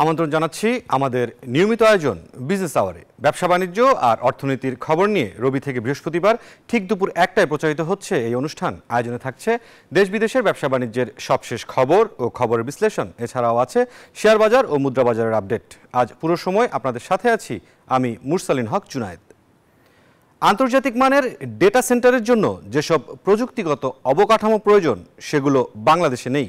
আমন্ত্রণ জানাচ্ছি আমাদের নিয়মিত আয়োজন বিজনেস আওয়ারে। ব্যবসা বাণিজ্য আর অর্থনীতির খবর নিয়ে রবি থেকে বৃহস্পতিবার ঠিক দুপুর 1টায় প্রচারিত হচ্ছে এই অনুষ্ঠান। আয়োজনে থাকছে দেশ বিদেশের ব্যবসা বাণিজ্যের সবশেষ খবর ও খবরের বিশ্লেষণ। এছাড়াও আছে শেয়ার বাজার ও মুদ্রা বাজারের আপডেট। আজ পুরো সময় আপনাদের সাথে আছি আমি মুরসালিন হক জুনায়েদ। আন্তর্জাতিক মানের ডেটা সেন্টারের জন্য যেসব প্রযুক্তিগত অবকাঠামো প্রয়োজন সেগুলো বাংলাদেশে নেই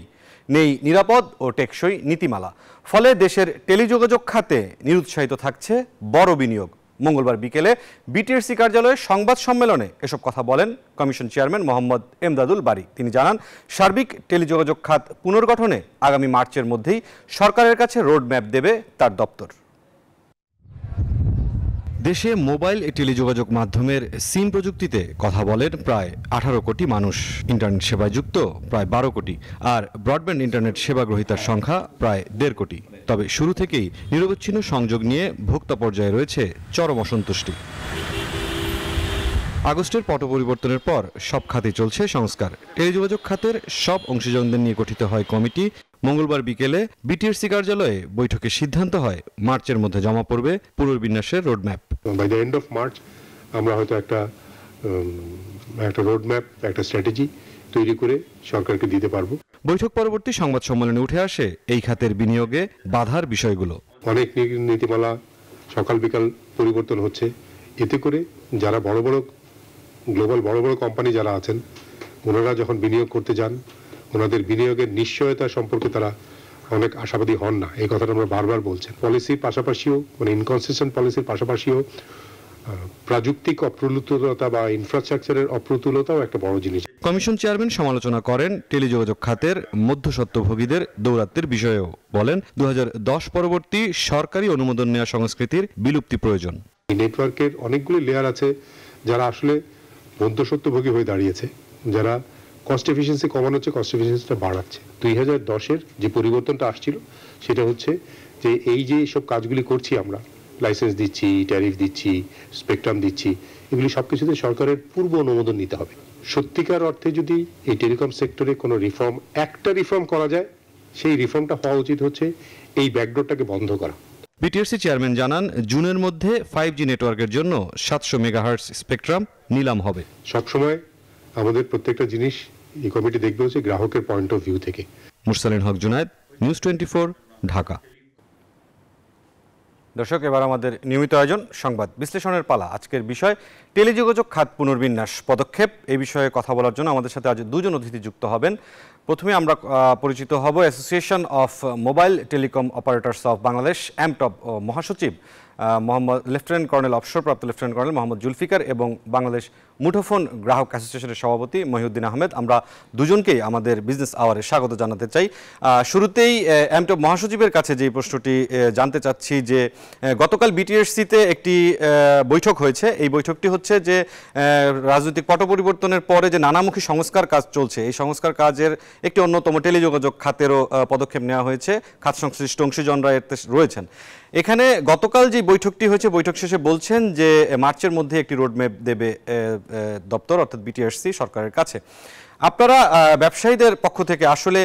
নিরাপদ ও টেকসই নীতিমালা। ফলে দেশের টেলিযোগাযোগ খাতে নিরুৎসাহিত থাকছে বড় বিনিয়োগ। মঙ্গলবার বিকেলে বিটিআরসি কার্যালয়ে সংবাদ সম্মেলনে এসব কথা বলেন কমিশন চেয়ারম্যান মোহাম্মদ এমদাদুল বারী। তিনি জানান, সার্বিক টেলিযোগাযোগ খাত পুনর্গঠনে আগামী মার্চের মধ্যেই সরকারের কাছে রোডম্যাপ দেবে তার দপ্তর। দেশে মোবাইল টেলিযোগাযোগ মাধ্যমের সিম প্রযুক্তিতে কথা বলেন প্রায় 18 কোটি মানুষ। ইন্টারনেট সেবায় যুক্ত প্রায় 12 কোটি, আর ব্রডব্যান্ড ইন্টারনেট সেবা গ্রহীতার সংখ্যা প্রায় 1.5 কোটি। তবে শুরু থেকেই নিরবচ্ছিন্ন সংযোগ নিয়ে ভোক্তা পর্যায়ে রয়েছে চরম অসন্তুষ্টি। আগস্টের পট পরিবর্তনের পর সব খাতে চলছে সংস্কার। টেলিযোগাযোগ খাতের সব অংশীজনদের নিয়ে গঠিত হয় কমিটি। মঙ্গলবার বিকেলে বিটিআরসি কার্যালয়ে বৈঠকে সিদ্ধান্ত হয় মার্চের মধ্যে জমা পড়বে পুনর্বিন্যাসের roadmap. By the end of March আমরা হয়তো একটা রোডম্যাপ, একটা স্ট্র্যাটেজি তৈরি করে সরকারকে দিতে পারবো। বৈঠক পরবর্তী সংবাদ সম্মেলনে উঠে আসে এই খাতের বিনিয়োগে বাধার বিষয়গুলো। অনেক নীতিমালা সকাল বিকাল পরিবর্তন হচ্ছে। এতে করে যারা গ্লোবাল বড় বড় কোম্পানি যারা আছেন, ওনারা যখন বিনিয়োগ করতে যান, ওনাদের বিনিয়োগের নিশ্চয়তা সম্পর্কে তারা অনেক আশাবাদী হন না। এই কথাটা আমরা বারবার বলছেন। পলিসির পাশাপাশিও, ইনকনসিস্টেন্ট পলিসির পাশাপাশিও প্রাযুক্তিক অপ্রতুলতা বা ইনফ্রাস্ট্রাকচারের অপ্রতুলতাও একটা বড় জিনিস। কমিশন চেয়ারম্যান সমালোচনা করেন টেলিযোগাযোগ খাতের মধ্যস্বত্বভোগীদের দৌরাত্মের বিষয়েও। বলেন, 2010 পরবর্তী সরকারি অনুমোদন নেওয়া সংস্কৃতির বিলুপ্তি প্রয়োজন। নেটওয়ার্কের অনেকগুলি লেয়ার আছে যারা আসলে মধ্যস্বত্বভোগী হয়ে দাঁড়িয়েছে, যারা কস্ট এফিসিয়েন্সি কমানো হচ্ছে, কস্ট এফিসিয়েন্সিটা বাড়াচ্ছে। 2010-এর যে পরিবর্তনটা আসছিল সেটা হচ্ছে যে এই যে সব কাজগুলি করছি আমরা, লাইসেন্স দিচ্ছি, ট্যারিফ দিচ্ছি, স্পেকট্রাম দিচ্ছি, এগুলি সব কিছুতে সরকারের পূর্ব অনুমোদন নিতে হবে। সত্যিকার অর্থে যদি এই টেলিকম সেক্টরে কোনো একটা রিফর্ম করা যায়, সেই রিফর্মটা হওয়া উচিত হচ্ছে এই ব্যাকডোরটাকে বন্ধ করা। বিটিআরসি চেয়ারম্যান জানান, জুনের মধ্যে 5G নেটওয়ার্কের জন্য 700 মেগাহার্টজ স্পেকট্রাম নিলাম হবে। সবসময় আমাদের প্রত্যেকটা জিনিস এই কমিটি দেখবে হচ্ছে গ্রাহকের পয়েন্ট অফ ভিউ থেকে। মুরসালিন হক জুনায়েদ, নিউজ 24, ঢাকা। দর্শক, এবার আমাদের নিয়মিত আয়োজন সংবাদ বিশ্লেষণের পালা। আজকের বিষয় টেলিযোগাযোগ খাত পুনর্বিন্যাস পদক্ষেপ। এই বিষয়ে কথা বলার জন্য আমাদের সাথে আজ দুজন অতিথি যুক্ত হবেন। প্রথমে আমরা পরিচিত হব association of mobile telecom operators of Bangladesh AMTOB মহাসচিব মোহাম্মদ লেফটেন্যান্ট কর্নেল, অবসরপ্রাপ্ত লেফটেন্যান্ট কর্নেল মোহাম্মদ জুলফিকার এবং বাংলাদেশ মুঠোফোন গ্রাহক অ্যাসোসিয়েশনের সভাপতি মহিউদ্দিন আহমেদ। আমরা দুজনকেই আমাদের বিজনেস আওয়ারে স্বাগত জানাতে চাই। শুরুতেই অ্যামটব মহাসচিবের কাছে যে প্রশ্নটি জানতে চাচ্ছি যে গতকাল বিটিআরসিতে একটি বৈঠক হয়েছে। এই বৈঠকটি হচ্ছে যে রাজনৈতিক পট পরিবর্তনের পরে যে নানামুখী সংস্কার কাজ চলছে, এই সংস্কার কাজের একটি অন্যতম টেলিযোগাযোগ খাতেরও পদক্ষেপ নেওয়া হয়েছে। খাত সংশ্লিষ্ট অংশীজনরা এতে রয়েছেন। এখানে গতকাল যে বৈঠকটি হয়েছে, বৈঠক শেষে বলছেন যে মার্চের মধ্যে একটি রোডম্যাপ দেবে দপ্তর অর্থাৎ বিটিআরসি সরকারের কাছে। আপনারা ব্যবসায়ীদের পক্ষ থেকে আসলে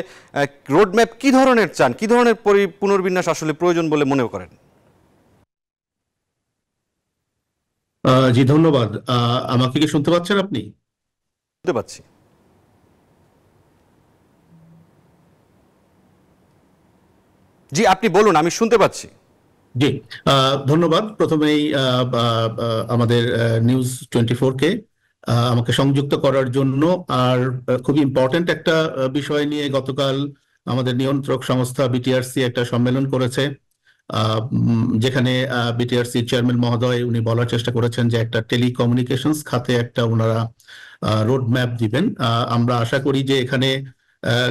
রোডম্যাপ কি ধরনের চান, কি ধরনের পুনর্বিন্যাস আসলে প্রয়োজন বলে মনে করেন? জি, ধন্যবাদ। আমাকে কি শুনতে পাচ্ছেন আপনি? শুনতে পাচ্ছি। জি, আপনি বলুন, আমি শুনতে পাচ্ছি। জি, ধন্যবাদ। প্রথমেই আমাদের নিউজ 24-কে আমাকে সংযুক্ত করার জন্য। আর খুবই ইম্পর্টেন্ট একটা বিষয় নিয়ে গতকাল আমাদের নিয়ন্ত্রক সংস্থা বিটিআরসি একটা সম্মেলন করেছে, যেখানে বিটিআরসি চেয়ারম্যান মহোদয় উনি বলার চেষ্টা করেছেন যে একটা টেলিকমিউনিকেশনস খাতে একটা ওনারা রোড ম্যাপ দিবেন। আমরা আশা করি যে এখানে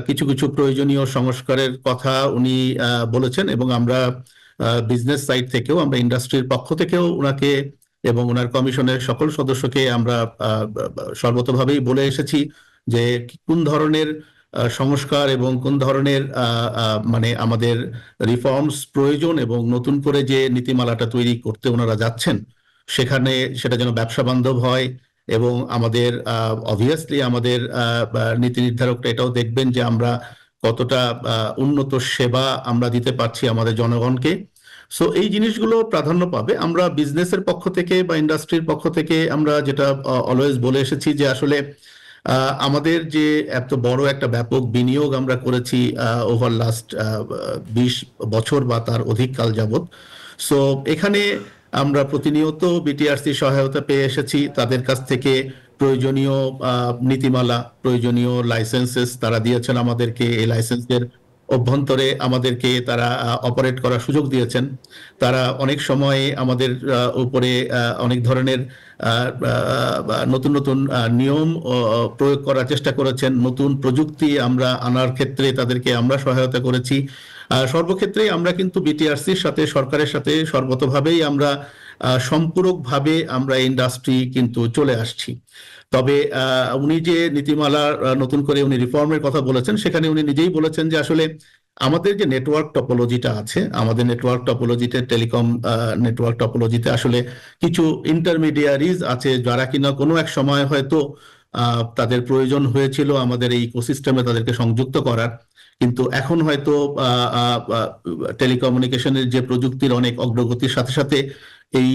কিছু কিছু প্রয়োজনীয় সংস্কারের কথা উনি বলেছেন, এবং আমরা বিজনেস সাইড থেকেও, আমরা ইন্ডাস্ট্রির পক্ষ থেকেও ওনাকে এবং ওনার কমিশনের সকল সদস্যকে আমরা সর্বতভাবেই বলে এসেছি যে কোন ধরনের সংস্কার এবং কোন ধরনের মানে আমাদের রিফর্মস প্রয়োজন, এবং নতুন করে যে নীতিমালাটা তৈরি করতে ওনারা যাচ্ছেন সেখানে সেটা যেন ব্যবসা বান্ধব হয়। এবং আমাদের অবভিয়াসলি আমাদের নীতি নির্ধারকরা এটাও দেখবেন যে আমরা কতটা উন্নত সেবা আমরা দিতে পারছি আমাদের জনগণকে। সো এই জিনিসগুলো প্রাধান্য পাবে। আমরা বিজনেসের পক্ষ থেকে বা ইন্ডাস্ট্রির পক্ষ থেকে আমরা যেটা অলওয়েজ বলে এসেছি যে আসলে আমাদের যে এত বড় একটা ব্যাপক বিনিয়োগ আমরা করেছি ওভার লাস্ট 20 বছর বা তার অধিক কাল যাবত, সো এখানে আমরা প্রতিনিয়ত বিটিআরসি সহায়তা পেয়ে এসেছি। তাদের কাছ থেকে প্রয়োজনীয় নীতিমালা, প্রয়োজনীয় লাইসেন্সেস তারা দিয়েছেন আমাদেরকে। এই লাইসেন্সের অভ্যন্তরে আমাদেরকে তারা অপারেট করার সুযোগ দিয়েছেন। তারা অনেক সময় আমাদের উপরে অনেক ধরনের নতুন নতুন নিয়ম প্রয়োগ করার চেষ্টা করেছেন। নতুন প্রযুক্তি আমরা আনার ক্ষেত্রে তাদেরকে আমরা সহায়তা করেছি। সর্বক্ষেত্রেই আমরা কিন্তু বিটিআরসির সাথে, সরকারের সাথে সর্বতোভাবেই আমরা সম্পূরকভাবে আমরা ইন্ডাস্ট্রি কিন্তু চলে আসছি। তবে উনি যে নীতিমালা নতুন করে উনি রিফর্মের কথা বলেছেন, সেখানে উনি নিজেই বলেছেন যে আসলে আমাদের যে নেটওয়ার্ক টপোলজিটা আছে, আমাদের নেটওয়ার্ক টপোলজিতে, টেলিকম নেটওয়ার্ক টপোলজিতে আসলে কিছু ইন্টারমিডিয়ারিজ আছে যারা কিনা কোনো এক সময় হয়তো তাদের প্রয়োজন হয়েছিল আমাদের এই ইকোসিস্টেমে তাদেরকে সংযুক্ত করার, কিন্তু এখন হয়তো টেলিকমিউনিকেশনের যে প্রযুক্তির অনেক অগ্রগতির সাথে সাথে এই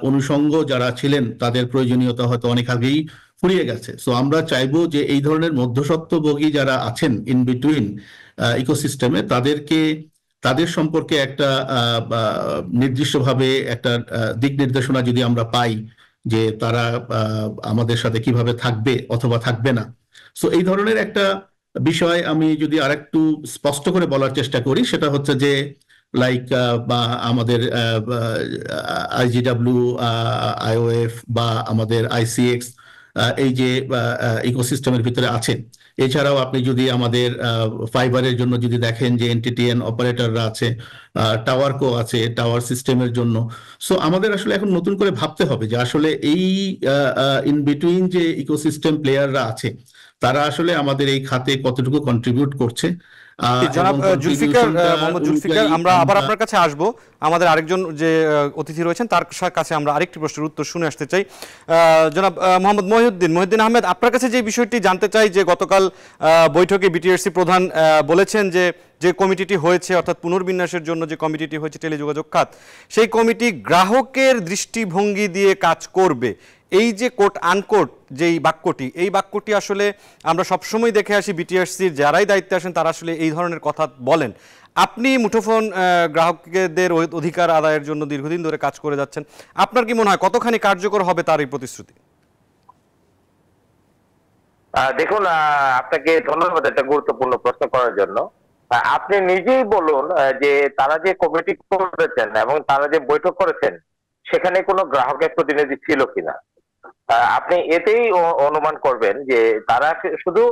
অনুষঙ্গ যারা ছিলেন তাদের প্রয়োজনীয়তা হয়তো অনেক আগেই ফুরিয়ে গেছে। সো আমরা চাইবো যে এই ধরনের মধ্যস্বত্বভোগী যারা আছেন ইন বিটুইন ইকোসিস্টেমে, তাদের সম্পর্কে একটা নির্দিষ্টভাবে একটা দিক নির্দেশনা যদি আমরা পাই যে তারা আমাদের সাথে কিভাবে থাকবে অথবা থাকবে না। সো এই ধরনের একটা বিষয় আমি যদি আরেকটু স্পষ্ট করে বলার চেষ্টা করি, সেটা হচ্ছে যে লাইক বা আমাদের আইজিডব্লিউ, আইওএফ বা আমাদের আইসিএক্স, এই যে ইকোসিস্টেমের ভিতরে আছে। এছাড়াও আপনি যদি আমাদের ফাইবারের জন্য যদি দেখেন যে এনটিটিএন অপারেটররা আছে, টাওয়ারকো আছে টাওয়ার সিস্টেমের জন্য। সো আমাদের আসলে এখন নতুন করে ভাবতে হবে যে আসলে এই ইন বিটুইন যে ইকোসিস্টেম প্লেয়াররা আছে তারা আসলে আমাদের এই খাতে কতটুকু কন্ট্রিবিউট করছে। জনাব জুলফিকার, মোহাম্মদ জুলফিকার, আমরা আবার আপনার কাছে আসব। আমাদের আরেকজন যে অতিথি রয়েছেন তার কাছে আমরা আরেকটি প্রশ্নের উত্তর শুনে আসতে চাই। জনাব মোহাম্মদ মহিউদ্দিন আহমেদ, আপনার কাছে যে বিষয়টি জানতে চাই যে গতকাল বৈঠকে বিটিআরসি প্রধান বলেছেন যে কমিটিটি হয়েছে, অর্থাৎ পুনর্বিন্যাসের জন্য যে কমিটিটি হয়েছে টেলিযোগাযোগ খাত, সেই কমিটি গ্রাহকের দৃষ্টিভঙ্গি দিয়ে কাজ করবে। এই যে কোট আনকোট যেই বাক্যটি, এই বাক্যটি আসলে আমরা সবসময় দেখে আসি বিটিআরসির যারাই দায়িত্বে আসেন তারা আসলে এই ধরনের কথা বলেন। আপনি মুঠোফোন গ্রাহকদের অধিকার আদায়ের জন্য দীর্ঘদিন ধরে কাজ করে যাচ্ছেন, আপনার কি মনে হয় কতখানি কার্যকর হবে তার এই প্রতিশ্রুতি? দেখুন, আপনাকে ধন্যবাদ একটা গুরুত্বপূর্ণ প্রশ্ন করার জন্য। আপনি নিজেই বলুন যে তারা যে কমিটি করেছেন এবং তারা যে বৈঠক করেছেন সেখানে কোনো গ্রাহকের প্রতিনিধি ছিল কিনা। আপনি এতেই অনুমান করবেন যে তারা শুধু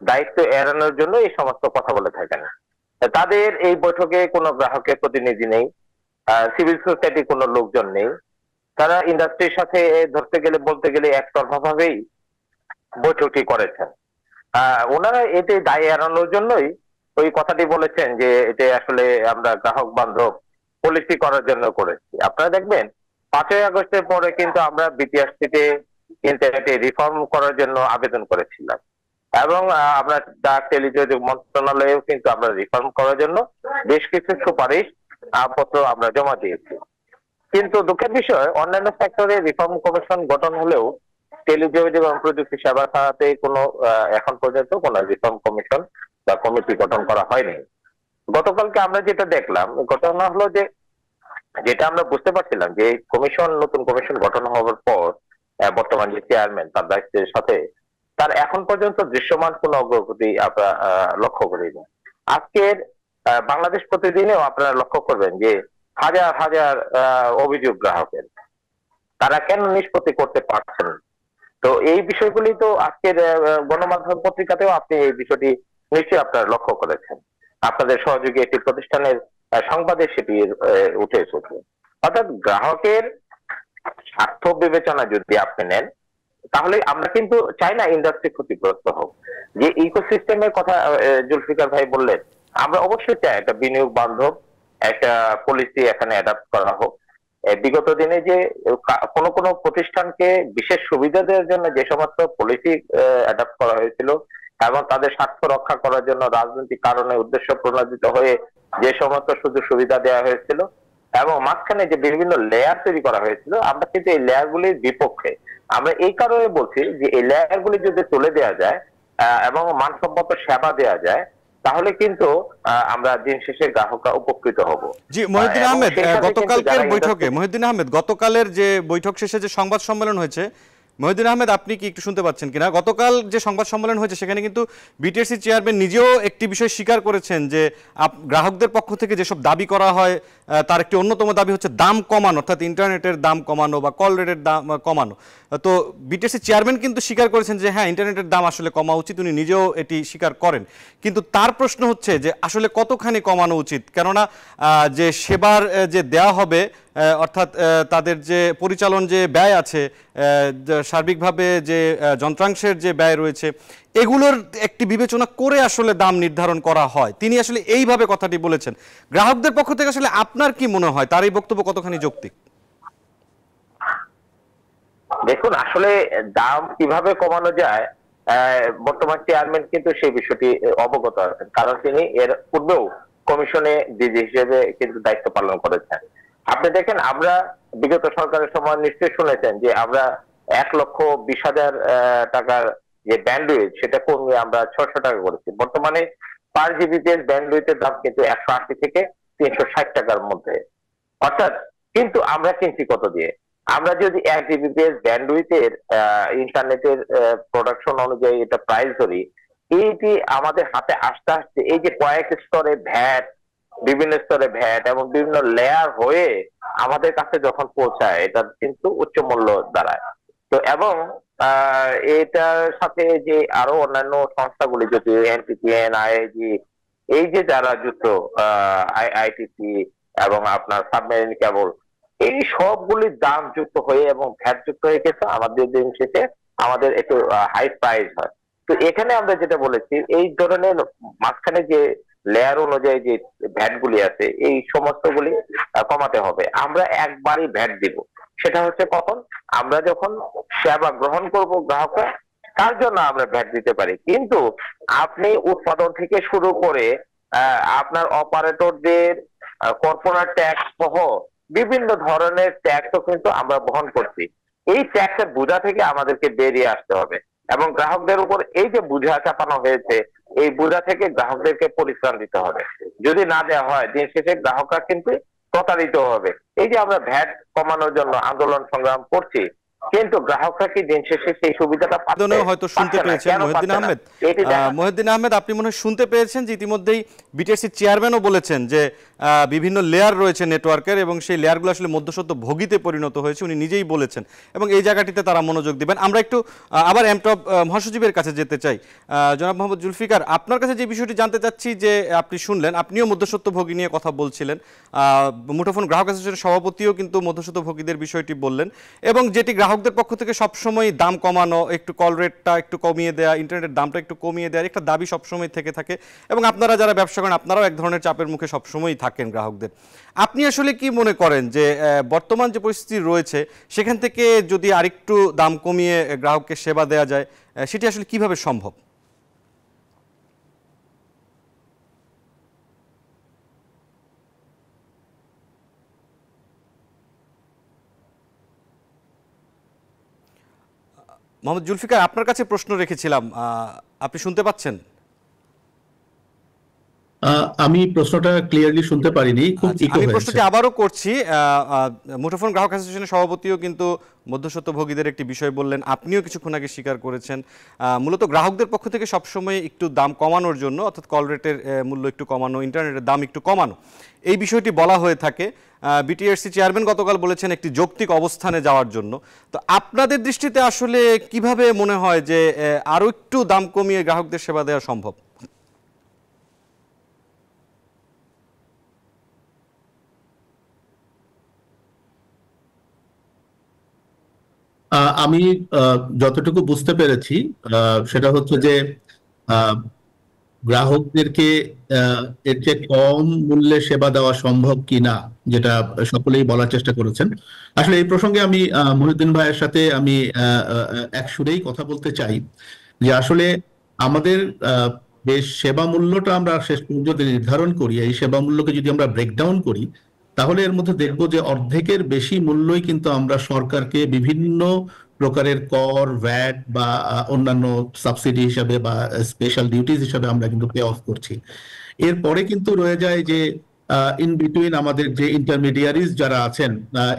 দায়িত্ব এড়ানোর জন্য এই সমস্ত কথা বলে থাকেন। তাদের এই বৈঠকে কোনো গ্রাহকের প্রতিনিধি নেই, সিভিল সোসাইটি কোনো লোকজন নেই। তারা ইন্ডাস্ট্রির সাথে ধরতে গেলে বলতে গেলে একতরফা ভাবেই বৈঠকটি করেছেন। ওনারা এতে দায় এড়ানোর জন্যই ওই কথাটি বলেছেন যে এটা আসলে আমরা গ্রাহক বান্ধব পলিসি করার জন্য করেছি। আপনারা দেখবেন 5ই আগস্টের পরে কিন্তু আমরা বিটিআরসিতে কিন্তু এটি রিফর্ম করার জন্য আবেদন করেছিলাম এবং আমরা ডাক টেলিযোগাযোগ মন্ত্রণালয়েও কিন্তু আমরা রিফর্ম করার জন্য বেশ কিছু সুপারিশ পত্র আমরা জমা দিয়েছি। কিন্তু দুঃখের বিষয়, অন্যান্য সেক্টরে রিফর্ম কমিশন গঠন হলেও টেলিযোগাযোগ এবং প্রযুক্তি সেবা খাতে কোনো এখন পর্যন্ত কোনো রিফর্ম কমিশন বা কমিটি গঠন করা হয়নি। গতকালকে আমরা যেটা দেখলাম, ঘটনা হলো যে যেটা আমরা বুঝতে পারছিলাম যে কমিশন, নতুন কমিশন গঠন হওয়ার পর বর্তমান যে চেয়ারম্যান তার দায়িত্বের সাথে তার এখন পর্যন্ত দৃশ্যমান কোন অগ্রগতি আমরা লক্ষ্য করিনি। আজকের বাংলাদেশ প্রতিদিনেও আপনারা লক্ষ্য করবেন যে হাজার হাজার অভিযোগ গ্রাহকের, তারা কেন নিষ্পত্তি করতে পারছেন। তো এই বিষয়গুলি তো আজকের গণমাধ্যম পত্রিকাতেও আপনি এই বিষয়টি নিশ্চয়ই আপনারা লক্ষ্য করেছেন। আপনাদের সহযোগী একটি প্রতিষ্ঠানের সংবাদে সেটি উঠে এসেছে। অর্থাৎ গ্রাহকের স্বার্থ বিবেচনা যদি আপনি নেন তাহলে আমরা কিন্তু চাই না ইন্ডাস্ট্রি ক্ষতিগ্রস্ত হোক। যে ইকোসিস্টেমের কথা জুলফিকার ভাই বললেন, আমরা অবশ্যই চাই একটা বিনিয়োগ বান্ধব একটা পলিসি এখানে অ্যাডাপ্ট করা হোক। বিগত দিনে যে কোনো কোনো প্রতিষ্ঠানকে বিশেষ সুবিধা দেওয়ার জন্য যে সমস্ত পলিসি অ্যাডাপ্ট করা হয়েছিল এবং তাদের স্বার্থ রক্ষা করার জন্য রাজনৈতিক কারণে উদ্দেশ্য প্রণোদিত হয়ে যে সমস্ত সুযোগ সুবিধা দেওয়া হয়েছিল এবং মাঝখানে যে বিভিন্ন লেয়ার তৈরি করা হয়েছিল, আমরা কিন্তু এই লেয়ার গুলির বিপক্ষে। আমরা এই কারণে বলছি যে এই লেয়ার গুলি যদি তুলে দেওয়া যায় এবং মানসম্মত সেবা দেওয়া যায়, তাহলে কিন্তু আমরা দিন শেষে গ্রাহকরা উপকৃত হব। জি মহিউদ্দিন আহমেদ, গতকালের যে বৈঠক শেষে যে সংবাদ সম্মেলন হয়েছে, মহিউদ্দিন আহমেদ আপনি কি একটু শুনতে পাচ্ছেন কিনা? গতকাল যে সংবাদ সম্মেলন হয়েছে সেখানে কিন্তু বিটিআরসি চেয়ারম্যান নিজেও একটি বিষয় স্বীকার করেছেন যে গ্রাহকদের পক্ষ থেকে যেসব দাবি করা হয় তার একটি অন্যতম দাবি হচ্ছে দাম কমানো, অর্থাৎ ইন্টারনেটের দাম কমানো বা কল রেটের দাম কমানো। তো বিটিআরসি চেয়ারম্যান কিন্তু স্বীকার করেছেন যে হ্যাঁ, ইন্টারনেটের দাম আসলে কমা উচিত, উনি নিজেও এটি স্বীকার করেন। কিন্তু তার প্রশ্ন হচ্ছে যে আসলে কতখানি কমানো উচিত, কেননা যে সেবার যে দেয়া হবে অর্থাৎ তাদের যে পরিচালন যে ব্যয় আছে, সার্বিকভাবে যে যন্ত্রাংশের যে ব্যয় রয়েছে, এগুলোর একটি বিবেচনা করে আসলে দাম নির্ধারণ করা হয়। তিনি আসলে এইভাবে কথাটি বলেছেন। গ্রাহকদের পক্ষ থেকে আসলে আপনার কি মনে হয় তার এই বক্তব্য কতখানি যৌক্তিক? দেখুন, আসলে দাম কিভাবে কমানো যায় বর্তমান চেয়ারম্যান কিন্তু সেই বিষয়টি অবগত আছেন, কারণ তিনি এর পূর্বেও কমিশনে ডিজি হিসেবে কিন্তু দায়িত্ব পালন করেছেন। আপনি দেখেন, আমরা বিগত সরকারের সময় নিশ্চয়ই শুনেছেন যে আমরা 1,20,000 টাকার যে ব্যান্ডউইথ সেটা কমিয়ে আমরা 600 টাকা করেছি। বর্তমানে পার জিবিপিএস ব্যান্ডউইথের দাম কিন্তু 180 থেকে 360 টাকার মধ্যে। অর্থাৎ কিন্তু আমরা কিনছি কত দিয়ে? আমরা যদি 1 জিবিপিএস ব্যান্ডউইথের ইন্টারনেটের প্রোডাকশন অনুযায়ী এটা প্রাইস ধরি, এইটি আমাদের হাতে আসতে আসতে এই যে কয়েক স্তরে ভ্যাট, বিভিন্ন স্তরে ভ্যাট এবং বিভিন্ন লেয়ার হয়ে আমাদের কাছে যখন পৌঁছায়, এটা কিন্তু উচ্চ মূল্য দাঁড়ায়। তো এবং এটার সাথে যে আরো অন্যান্য সংস্থাগুলি, যদি এনটিটিএন, আইআইজি, এই যে যারা যুক্ত, আইটিসি এবং আপনার সাবমেরিন কেবল, এই সবগুলির দাম যুক্ত হয়ে এবং ভ্যাট যুক্ত হয়ে গেছে, আমাদের দিন শেষে আমাদের একটু হাই প্রাইস হয়। তো এখানে আমরা যেটা বলেছি, এই ধরনের মাঝখানে যে লেয়ার অনুযায়ী যে ভ্যাট গুলি আছে, এই সমস্ত গুলি কমাতে হবে। আমরা একবারই ভ্যাট দিব, সেটা হচ্ছে কখন? আমরা যখন সেবা গ্রহণ করব গ্রাহকরা, তার জন্য আমরা ভ্যাট দিতে পারি। কিন্তু আপনি উৎপাদন থেকে শুরু করে আপনার অপারেটরদের কর্পোরেট ট্যাক্স সহ বিভিন্ন ধরনের ট্যাক্সও কিন্তু আমরা বহন করছি। এই ট্যাক্সের বোঝা থেকে আমাদেরকে বেরিয়ে আসতে হবে এবং গ্রাহকদের উপর এই যে বোঝা চাপানো হয়েছে, এই বোঝা থেকে গ্রাহকদেরকে পরিত্রাণ দিতে হবে। যদি না দেওয়া হয়, দিন শেষে গ্রাহকরা কিন্তু প্রতারিত হবে। এই যে আমরা ভ্যাট কমানোর জন্য আন্দোলন সংগ্রাম করছি, কিন্তু গ্রাহকরা কি দিন শেষে সেই সুবিধাটা হয়তো শুনতে পেয়েছেন মহিউদ্দিন আহমেদ। মহিউদ্দিন আহমেদ, আপনি মনে হয় শুনতে পেয়েছেন যে ইতিমধ্যেই বিটিআরসি চেয়ারম্যানও বলেছেন যে বিভিন্ন লেয়ার রয়েছে নেটওয়ার্কের এবং সেই লেয়ারগুলো আসলে মধ্যস্বত্ব ভোগীতে পরিণত হয়েছে, উনি নিজেই বলেছেন, এবং এই জায়গাটিতে তারা মনোযোগ দিবেন। আমরা একটু আবার এমটব মহাসচিবের কাছে যেতে চাই। জনাব মোহাম্মদ জুলফিকার, আপনার কাছে যে বিষয়টি জানতে চাচ্ছি, যে আপনি শুনলেন, আপনিও মধ্যস্বত্ব ভোগী নিয়ে কথা বলছিলেন, মুঠোফোন গ্রাহক অ্যাসোসিয়েশনের সভাপতিও কিন্তু মধ্যস্বত্ব ভোগীদের বিষয়টি বললেন, এবং যেটি গ্রাহকদের পক্ষ থেকে সবসময় দাম কমানো, একটু কল রেটটা একটু কমিয়ে দেওয়া, ইন্টারনেটের দামটা একটু কমিয়ে দেওয়ার একটা দাবি সবসময় থেকে থাকে, এবং আপনারা যারা ব্যবসা করেন আপনারাও এক ধরনের চাপের মুখে সবসময়ই থাকেন গ্রাহকদের। আপনি আসলে কি মনে করেন যে বর্তমান যে পরিস্থিতি রয়েছে সেখান থেকে যদি আরেকটু দাম কমিয়ে গ্রাহককে সেবা দেওয়া যায়, সেটি আসলে কিভাবে সম্ভব? মোহাম্মদ জুলফিকার, আপনার কাছে প্রশ্ন রেখেছিলাম, আপনি শুনতে পাচ্ছেন? আমি প্রশ্নটা ক্লিয়ারলি শুনতে পারিনি, খুব ইকো আমি হয়েছে। প্রশ্নটি আবারও করছি। মুঠোফোন গ্রাহক অ্যাসোসিয়েশনের সভাপতিও কিন্তু মধ্যস্বত্বভোগীদের একটি বিষয় বললেন, আপনিও কিছুক্ষণ আগে স্বীকার করেছেন, মূলত গ্রাহকদের পক্ষ থেকে সবসময় একটু দাম কমানোর জন্য, অর্থাৎ কল রেটের মূল্য একটু কমানো, ইন্টারনেটের দাম একটু কমানো, এই বিষয়টি বলা হয়ে থাকে। বিটিআরসি চেয়ারম্যান গতকাল বলেছেন একটি যৌক্তিক অবস্থানে যাওয়ার জন্য। তো আপনাদের দৃষ্টিতে আসলে কিভাবে মনে হয় যে আরও একটু দাম কমিয়ে গ্রাহকদের সেবা দেওয়া সম্ভব? আমি যতটুকু বুঝতে পেরেছি সেটা হচ্ছে যে গ্রাহকদেরকে এর চেয়ে কম মূল্যে সেবা দেওয়া সম্ভব কিনা, যেটা সকলেই বলার চেষ্টা করেছেন। আসলে এই প্রসঙ্গে আমি মহিউদ্দিন ভাইয়ের সাথে আমি এক সুরেই কথা বলতে চাই যে আসলে আমাদের যে সেবা মূল্যটা আমরা শেষ পর্যন্ত নির্ধারণ করি, এই সেবা মূল্যকে যদি আমরা ব্রেকডাউন করি, তাহলে এর মধ্যে দেখব যে অর্ধেকের বেশি মূল্যই কিন্তু আমরা সরকারকে বিভিন্ন প্রকারের কর, ভ্যাট বা অন্যান্য সাবসিডি হিসাবে বা স্পেশাল ডিউটিজ হিসাবে আমরা কিন্তু পে অফ করছি। এরপরে কিন্তু রয়ে যায় যে ইন বিটুইন আমাদের যে ইন্টারমিডিয়ারিজ যারা আছেন,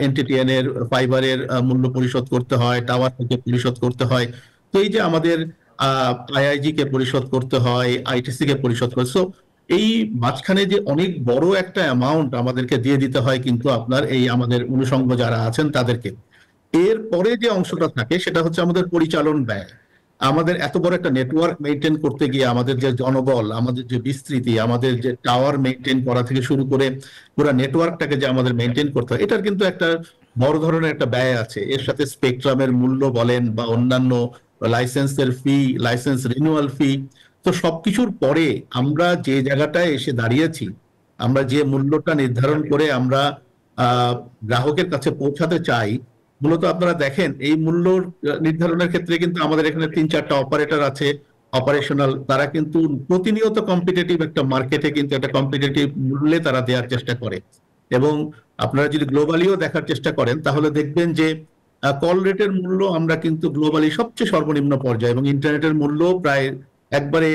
এনটিটিএন এর ফাইবারের মূল্য পরিশোধ করতে হয়, টাওয়ার থেকে পরিশোধ করতে হয়। তো এই যে আমাদের আইআইজি কে পরিশোধ করতে হয়, আইটিসি কে পরিশোধ করতে, সো এই মাঝখানে যে অনেক বড় একটা অ্যামাউন্ট আমাদেরকে দিয়ে দিতে হয় কিন্তু আপনার এই আমাদের অনুষঙ্গ যারা আছেন তাদেরকে। এর পরে যে অংশটা থাকে সেটা হচ্ছে আমাদের পরিচালন ব্যয়। আমাদের এত বড় একটা নেটওয়ার্ক মেনটেন করতে গিয়ে আমাদের যে জনবল, আমাদের যে বিস্তৃতি, আমাদের যে টাওয়ার মেনটেন করা থেকে শুরু করে পুরো নেটওয়ার্কটাকে যে আমাদের মেনটেন করতে হয়, এটার কিন্তু একটা বড় ধরনের একটা ব্যয় আছে। এর সাথে স্পেকট্রামের মূল্য বলেন বা অন্যান্য লাইসেন্সের ফি, লাইসেন্স রিনিউয়াল ফি। তো সবকিছুর পরে আমরা যে জায়গাটায় এসে দাঁড়িয়েছি, আমরা যে মূল্যটা নির্ধারণ করে আমরা গ্রাহকের কাছে পৌঁছাতে চাই, মূলত আপনারা দেখেন এই মূল্য নির্ধারণের ক্ষেত্রে কিন্তু আমাদের এখানে 3-4টা অপারেটর আছে অপারেশনাল, তারা কিন্তু প্রতিনিয়ত কম্পিটিটিভ একটা মার্কেটে কিন্তু একটা কম্পিটিটিভ মূল্যে তারা দেওয়ার চেষ্টা করে। এবং আপনারা যদি গ্লোবালিও দেখার চেষ্টা করেন তাহলে দেখবেন যে কল রেটের মূল্য আমরা কিন্তু গ্লোবালি সবচেয়ে সর্বনিম্ন পর্যায়ে, এবং ইন্টারনেটের মূল্য প্রায় একবারে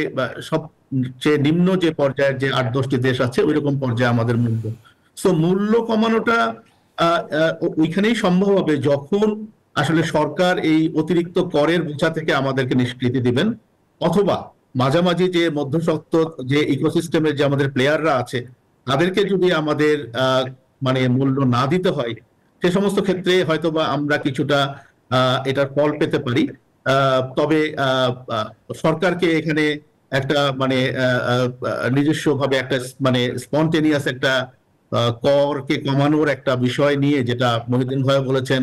সবচেয়ে নিম্ন যে পর্যায়ের যে 8-10টি দেশ আছে ওইরকম পর্যায়ে আমাদের মূল্য। সো মূল্য কমানোটা ওইখানেই সম্ভব হবে যখন আসলে সরকার এই অতিরিক্ত করের বোঝা থেকে আমাদেরকে নিষ্কৃতি দিবেন, অথবা মাঝামাঝি যে মধ্যস্বত্ব যে ইকোসিস্টেমের যে আমাদের প্লেয়াররা আছে তাদেরকে যদি আমাদের মানে মূল্য না দিতে হয়, সে সমস্ত ক্ষেত্রে হয়তোবা আমরা কিছুটা এটার ফল পেতে পারি। তবে সরকারকে এখানে একটা মানে নিজস্ব ভাবে একটা মানে স্পন্টেনিয়াস একটা করকে কমানোর একটা বিষয় নিয়ে, যেটা মহিউদ্দিন ভাই বলেছেন,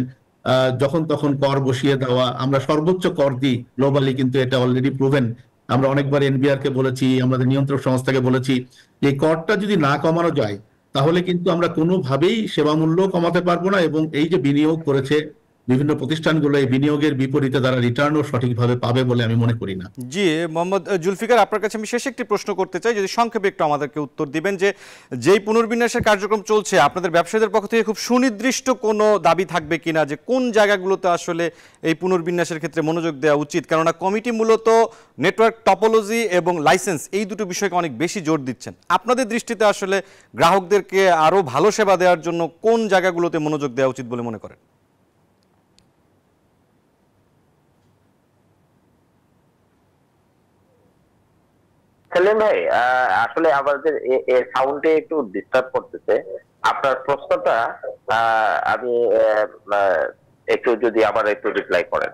যখন তখন কর বসিয়ে দেওয়া, আমরা সর্বোচ্চ কর দিই গ্লোবালি, কিন্তু এটা অলরেডি প্রুভেন। আমরা অনেকবার এনবিআর কে বলেছি, আমাদের নিয়ন্ত্রক সংস্থাকে বলেছি, এই করটা যদি না কমানো যায় তাহলে কিন্তু আমরা কোনোভাবেই সেবা মূল্য কমাতে পারবো না, এবং এই যে বিনিয়োগ করেছে বিভিন্ন প্রতিষ্ঠানগুলো, এই বিনিয়োগের বিপরীতে তারা রিটার্নও সঠিকভাবে পাবে বলে আমি মনে করি না। জি, মোহাম্মদ জুলফিকার, আপনার কাছে আমি শেষ একটি প্রশ্ন করতে চাই, যদি সংক্ষেপে একটু আমাদেরকে উত্তর দিবেন যে যেই পুনর্বিন্যাসের কার্যক্রম চলছে, আপনাদের ব্যবসায়ীদের পক্ষ থেকে খুব সুনির্দিষ্ট কোনো দাবি থাকবে কিনা যে কোন জায়গাগুলোতে আসলে এই পুনর্বিন্যাসের ক্ষেত্রে মনোযোগ দেওয়া উচিত? কেননা কমিটি মূলত নেটওয়ার্ক টপোলজি এবং লাইসেন্স এই দুটো বিষয়কে অনেক বেশি জোর দিচ্ছেন। আপনাদের দৃষ্টিতে আসলে গ্রাহকদেরকে আরও ভালো সেবা দেওয়ার জন্য কোন জায়গাগুলোতে মনোযোগ দেওয়া উচিত বলে মনে করেন? সেলিম ভাই, আসলে আমাদের সাউন্ডে একটু ডিস্টার্ব করতেছে। আপনার প্রশ্নটা আমি একটু যদি আবার একটু রিপ্লাই করেন।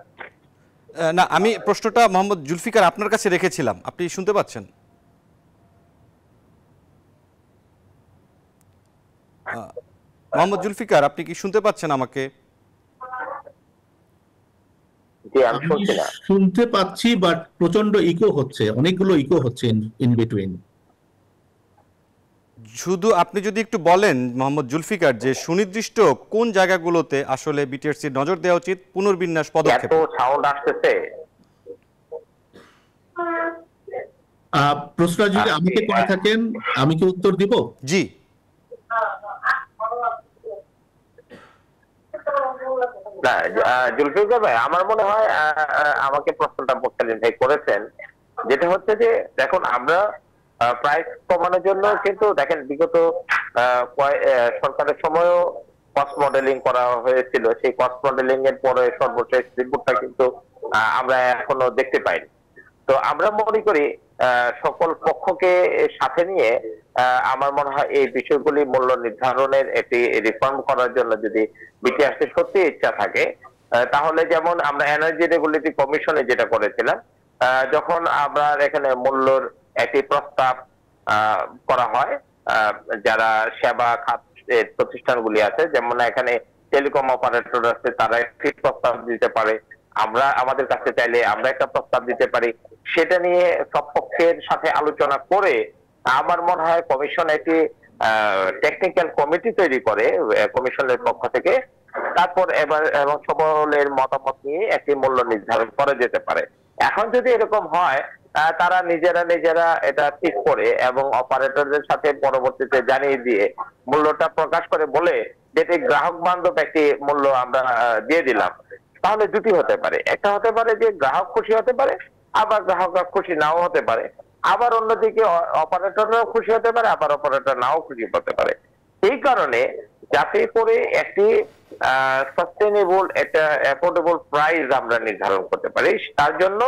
না, আমি প্রশ্নটা মোহাম্মদ জুলফিকার আপনার কাছে রেখেছিলাম, আপনি শুনতে পাচ্ছেন? মোহাম্মদ জুলফিকার, আপনি কি শুনতে পাচ্ছেন আমাকে? জি, আমি শুনছি না। শুনতে পাচ্ছি, বাট প্রচন্ড ইকো হচ্ছে, অনেকগুলো ইকো হচ্ছে ইন বিটুইন। শুধু আপনি যদি একটু বলেন মোহাম্মদ জুলফিকার যে সুনির্দিষ্ট কোন জায়গাগুলোতে আসলে বিটিআরসি নজর দেওয়া উচিত পুনর্বিন্যাস পদক্ষেপ। এত সাউন্ড আসতেছে। প্রশ্নটা যদি আমাকে করে থাকেন আমি কি উত্তর দিব? জি। না, জুলফিকার ভাই, আমার মনে হয় আমাকে প্রশ্নটা মোস্তালিম ভাই করেছেন, যেটা হচ্ছে যে দেখুন, আমরা প্রাইস কমানোর জন্য কিন্তু দেখেন বিগত সরকারের সময়ও কস্ট মডেলিং করা হয়েছিল। সেই কস্ট মডেলিং এর পরে সর্বশেষ রিপোর্টটা কিন্তু আমরা এখনো দেখতে পাইনি। তো আমরা মনে করি সকল পক্ষকে সাথে নিয়ে আমার মনে হয় এই বিষয়গুলি মূল্য নির্ধারণের একটি রিফর্ম করার জন্য যদি বিটিআরসি সত্যি ইচ্ছা থাকে, তাহলে যেমন আমরা এনার্জি রেগুলেটরি কমিশনে যেটা করেছিলাম, যখন আমরা এখানে মূল্যর একটি প্রস্তাব করা হয়, যারা সেবা খাতের প্রতিষ্ঠানগুলি আছে, যেমন এখানে টেলিকম অপারেটর আছে, তারা একটি প্রস্তাব দিতে পারে, আমরা আমাদের কাছে চাইলে আমরা একটা প্রস্তাব দিতে পারি। সেটা নিয়ে সব পক্ষের সাথে আলোচনা করে আমার মনে হয় কমিশন একটি টেকনিক্যাল কমিটি তৈরি করে কমিশনের পক্ষ থেকে, তারপর এবং সকলের মতামত নিয়ে একটি মূল্য নির্ধারণ করা যেতে পারে। এখন যদি এরকম হয় তারা নিজেরা এটা ঠিক করে এবং অপারেটরদের সাথে পরবর্তীতে জানিয়ে দিয়ে মূল্যটা প্রকাশ করে বলে যেটি গ্রাহক বান্ধব একটি মূল্য আমরা দিয়ে দিলাম, তাহলে দুটি হতে পারে। একটা হতে পারে যে গ্রাহক খুশি হতে পারে, আবার গ্রাহকরা খুশি নাও হতে পারে, আবার অন্যদিকে অপারেটররাও খুশি হতে পারে, আবার অপারেটর নাও খুশি হতে পারে। এই কারণে যাতে করে একটি সাস্টেনেবল একটা অ্যাফোর্ডেবল প্রাইস আমরা নির্ধারণ করতে পারি, তার জন্য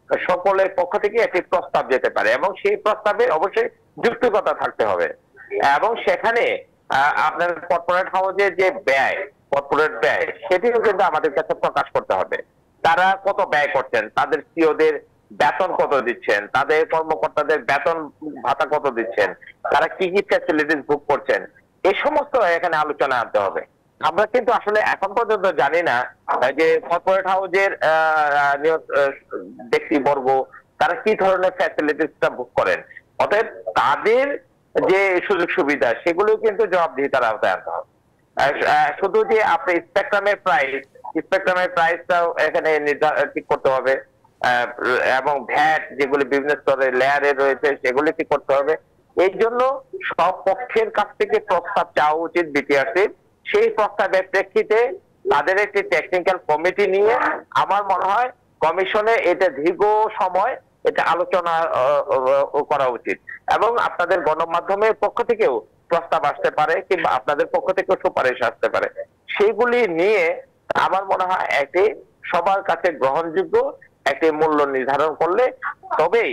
সকলের পক্ষ থেকে একটি প্রস্তাব যেতে পারে এবং সেই প্রস্তাবে অবশ্যই যুক্তিকতা থাকতে হবে এবং সেখানে আপনার কর্পোরেট হাউসের যে ব্যয়, কর্পোরেট ব্যয়, সেটিও কিন্তু আমাদের কাছে প্রকাশ করতে হবে। তারা কত ব্যয় করছেন, তাদের সিওদের বেতন কত দিচ্ছেন, তাদের কর্মকর্তাদের বেতন ভাতা কত দিচ্ছেন, তারা কি কি ফ্যাসিলিটিস ভোগ করছেন, এই সমস্ত এখানে আলোচনা আনতে হবে। আমরা কিন্তু আসলে এখন পর্যন্ত জানি না যে কর্পোরেট হাউসের ব্যক্তিবর্গ তারা কি ধরনের ফ্যাসিলিটিসটা ভোগ করেন। অতএব তাদের যে সুযোগ সুবিধা সেগুলো কিন্তু জবাবদিহিতার আওতায় আনতে হবে। শুধু যে আপনি স্পেকট্রামের প্রাইসটাও এখানে ঠিক করতে হবে এবং ভ্যাট যেগুলি বিভিন্ন স্তরের লেয়ারে রয়েছে সেগুলি ঠিক করতে হবে। এই জন্য সব পক্ষের কাছ থেকে প্রস্তাব চাওয়া উচিত বিটিআরসির। সেই প্রস্তাবের প্রেক্ষিতে তাদের একটি টেকনিক্যাল কমিটি নিয়ে আমার মনে হয় কমিশনে এটা দীর্ঘ সময় এটা আলোচনা করা উচিত এবং আপনাদের গণমাধ্যমের পক্ষ থেকেও প্রস্তাব আসতে পারে কিংবা আপনাদের পক্ষ থেকেও সুপারিশ আসতে পারে। সেইগুলি নিয়ে আমার মনে হয় একটি সবার কাছে গ্রহণযোগ্য একটি মূল্য নির্ধারণ করলে তবেই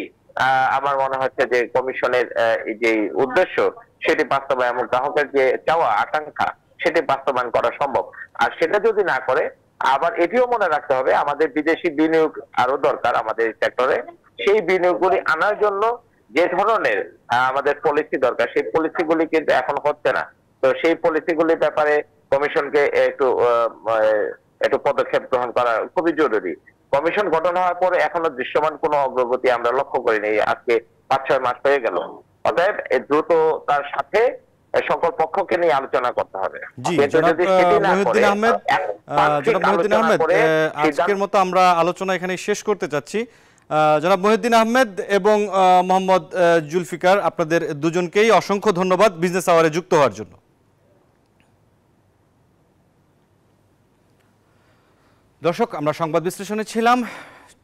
আমার মনে হচ্ছে যে কমিশনের যে উদ্দেশ্য সেটি বাস্তবায়ন এবং গ্রাহকের যে চাওয়া আকাঙ্ক্ষা সেটি বাস্তবায়ন করা সম্ভব। আর সেটা যদি না করে, আবার এটিও মনে রাখতে হবে আমাদের বিদেশি বিনিয়োগ আরো দরকার আমাদের সেক্টরে। সেই বিনিয়োগগুলি আনার জন্য যে ধরনের আমাদের পলিসি দরকার সেই পলিসিগুলি কিন্তু এখন হচ্ছে না। তো সেই পলিসিগুলির ব্যাপারে কমিশনকে একটু পদক্ষেপ গ্রহণ করা খুবই জরুরি। কমিশন গঠন হওয়ার পরে এখনো দৃশ্যমান কোনো অগ্রগতি আমরা লক্ষ্য করিনি, আজকে ৫-৬ মাস হয়ে গেল। অতএব দ্রুত তার সাথে সকল পক্ষকে নিয়ে আলোচনা করতে হবে। জনাব মহিউদ্দিন আহমেদ, আজকের মতো আমরা আলোচনা এখানে শেষ করতে চাচ্ছি। জনাব মহিউদ্দিন আহমেদ এবং মোহাম্মদ জুলফিকার, আপনাদের দুজনকেই অসংখ্য ধন্যবাদ বিজনেস আওয়ারে যুক্ত হওয়ার জন্য। দর্শক, আমরা সংবাদ বিশ্লেষণে ছিলাম।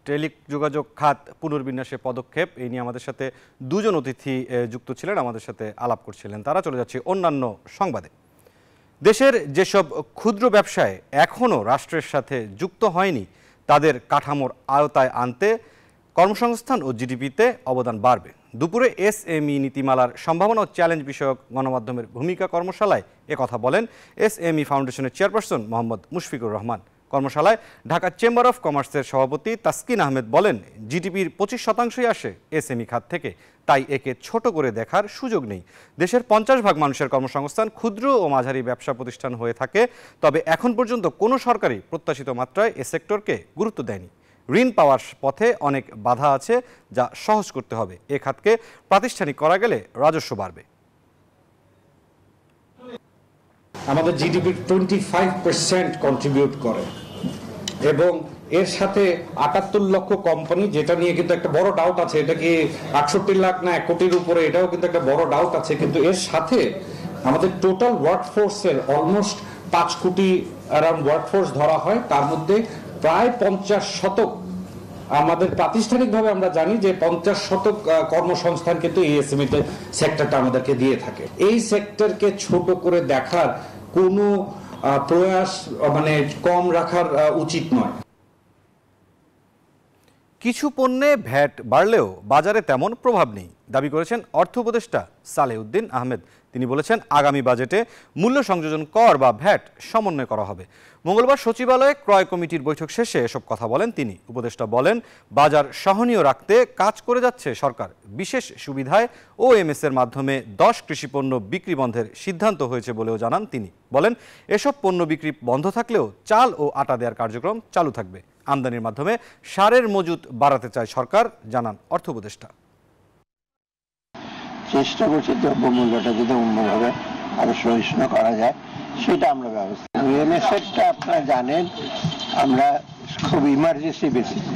টেলিযোগাযোগ খাত পুনর্বিন্যাসের পদক্ষেপ, এই নিয়ে আমাদের সাথে দুজন অতিথি যুক্ত ছিলেন, আমাদের সাথে আলাপ করছিলেন। তারা চলে যাচ্ছে অন্যান্য সংবাদে। দেশের যেসব ক্ষুদ্র ব্যবসায় এখনও রাষ্ট্রের সাথে যুক্ত হয়নি তাদের কাঠামোর আওতায় আনতে কর্মসংস্থান ও জিডিপিতে অবদান বাড়বে। দুপুরে এসএমই নীতিমালার সম্ভাবনা ও চ্যালেঞ্জ বিষয়ক গণমাধ্যমের ভূমিকা কর্মশালায় একথা বলেন এসএমই ফাউন্ডেশনের চেয়ারপারসন মোহাম্মদ মুশফিকুর রহমান। কর্মশালায় ঢাকা চেম্বার অফ কমার্সের সভাপতি তাসকিন আহমেদ বলেন, জিডিপির 25% আসে এসএমই খাত থেকে, তাই একে ছোট করে দেখার সুযোগ নেই। দেশের 50% মানুষের কর্মসংস্থান ক্ষুদ্র ও মাঝারি ব্যবসা প্রতিষ্ঠান হয়ে থাকে, তবে এখন পর্যন্ত কোনো সরকারই প্রত্যাশিত মাত্রায় এ সেক্টরকে গুরুত্ব দেয়নি। ঋণ পাওয়ার পথে অনেক বাধা আছে, যা সহজ করতে হবে। এ খাতকে প্রাতিষ্ঠানিক করা গেলে রাজস্ব বাড়বে। আমাদের জিডিপির 25% কন্ট্রিবিউট করে এবং এর সাথে 78 লক্ষ কোম্পানি, যেটা নিয়ে কিন্তু একটা বড় ডাউট আছে, এটা কি 68 লাখ না 1 কোটির উপরে, এটাও কিন্তু একটা বড় ডাউট আছে। কিন্তু এর সাথে আমাদের টোটাল ওয়ার্কফোর্সের অলমোস্ট 5 কোটি অ্যারাউন্ড ওয়ার্কফোর্স ধরা হয়, তার মধ্যে প্রায় 50% আমাদের প্রাতিষ্ঠানিকভাবে আমরা জানি যে 50% কর্মসংস্থান কিন্তু এই এসএমই সেক্টরটা আমাদেরকে দিয়ে থাকে। এই সেক্টরকে ছোট করে দেখার কোনো প্রয়াস মানে কম রাখার উচিত নয়। কিছু পণ্যে ভ্যাট বাড়লেও বাজারে তেমন প্রভাব নেই দাবি করেছেন অর্থ উপদেষ্টা সালেউদ্দিন আহমেদ। তিনি বলেছেন, আগামী বাজেটে মূল্য সংযোজন কর বা ভ্যাট সমন্বয় করা হবে। মঙ্গলবার সচিবালয়ে ক্রয় কমিটির বৈঠক শেষে এসব কথা বলেন তিনি। উপদেষ্টা বলেন, বাজার সহনীয় রাখতে কাজ করে যাচ্ছে সরকার। বিশেষ সুবিধায় ওএমএস এর মাধ্যমে 10 কৃষিপণ্য বিক্রি বন্ধের সিদ্ধান্ত হয়েছে বলেও জানান তিনি। বলেন, এসব পণ্য বিক্রি বন্ধ থাকলেও চাল ও আটা দেওয়ার কার্যক্রম চালু থাকবে। আমদানির মাধ্যমে সারের মজুত বাড়াতে চায় সরকার, জানান অর্থ উপদেষ্টা। চেষ্টা করছি দ্রব্যমূল্যটা যদি অন্যভাবে আরো সহিষ্ণু করা যায় সেটা আমরা ব্যবস্থা। ওএমএস এরটা আপনারা জানেন, আমরা খুব ইমার্জেন্সি বেসিসে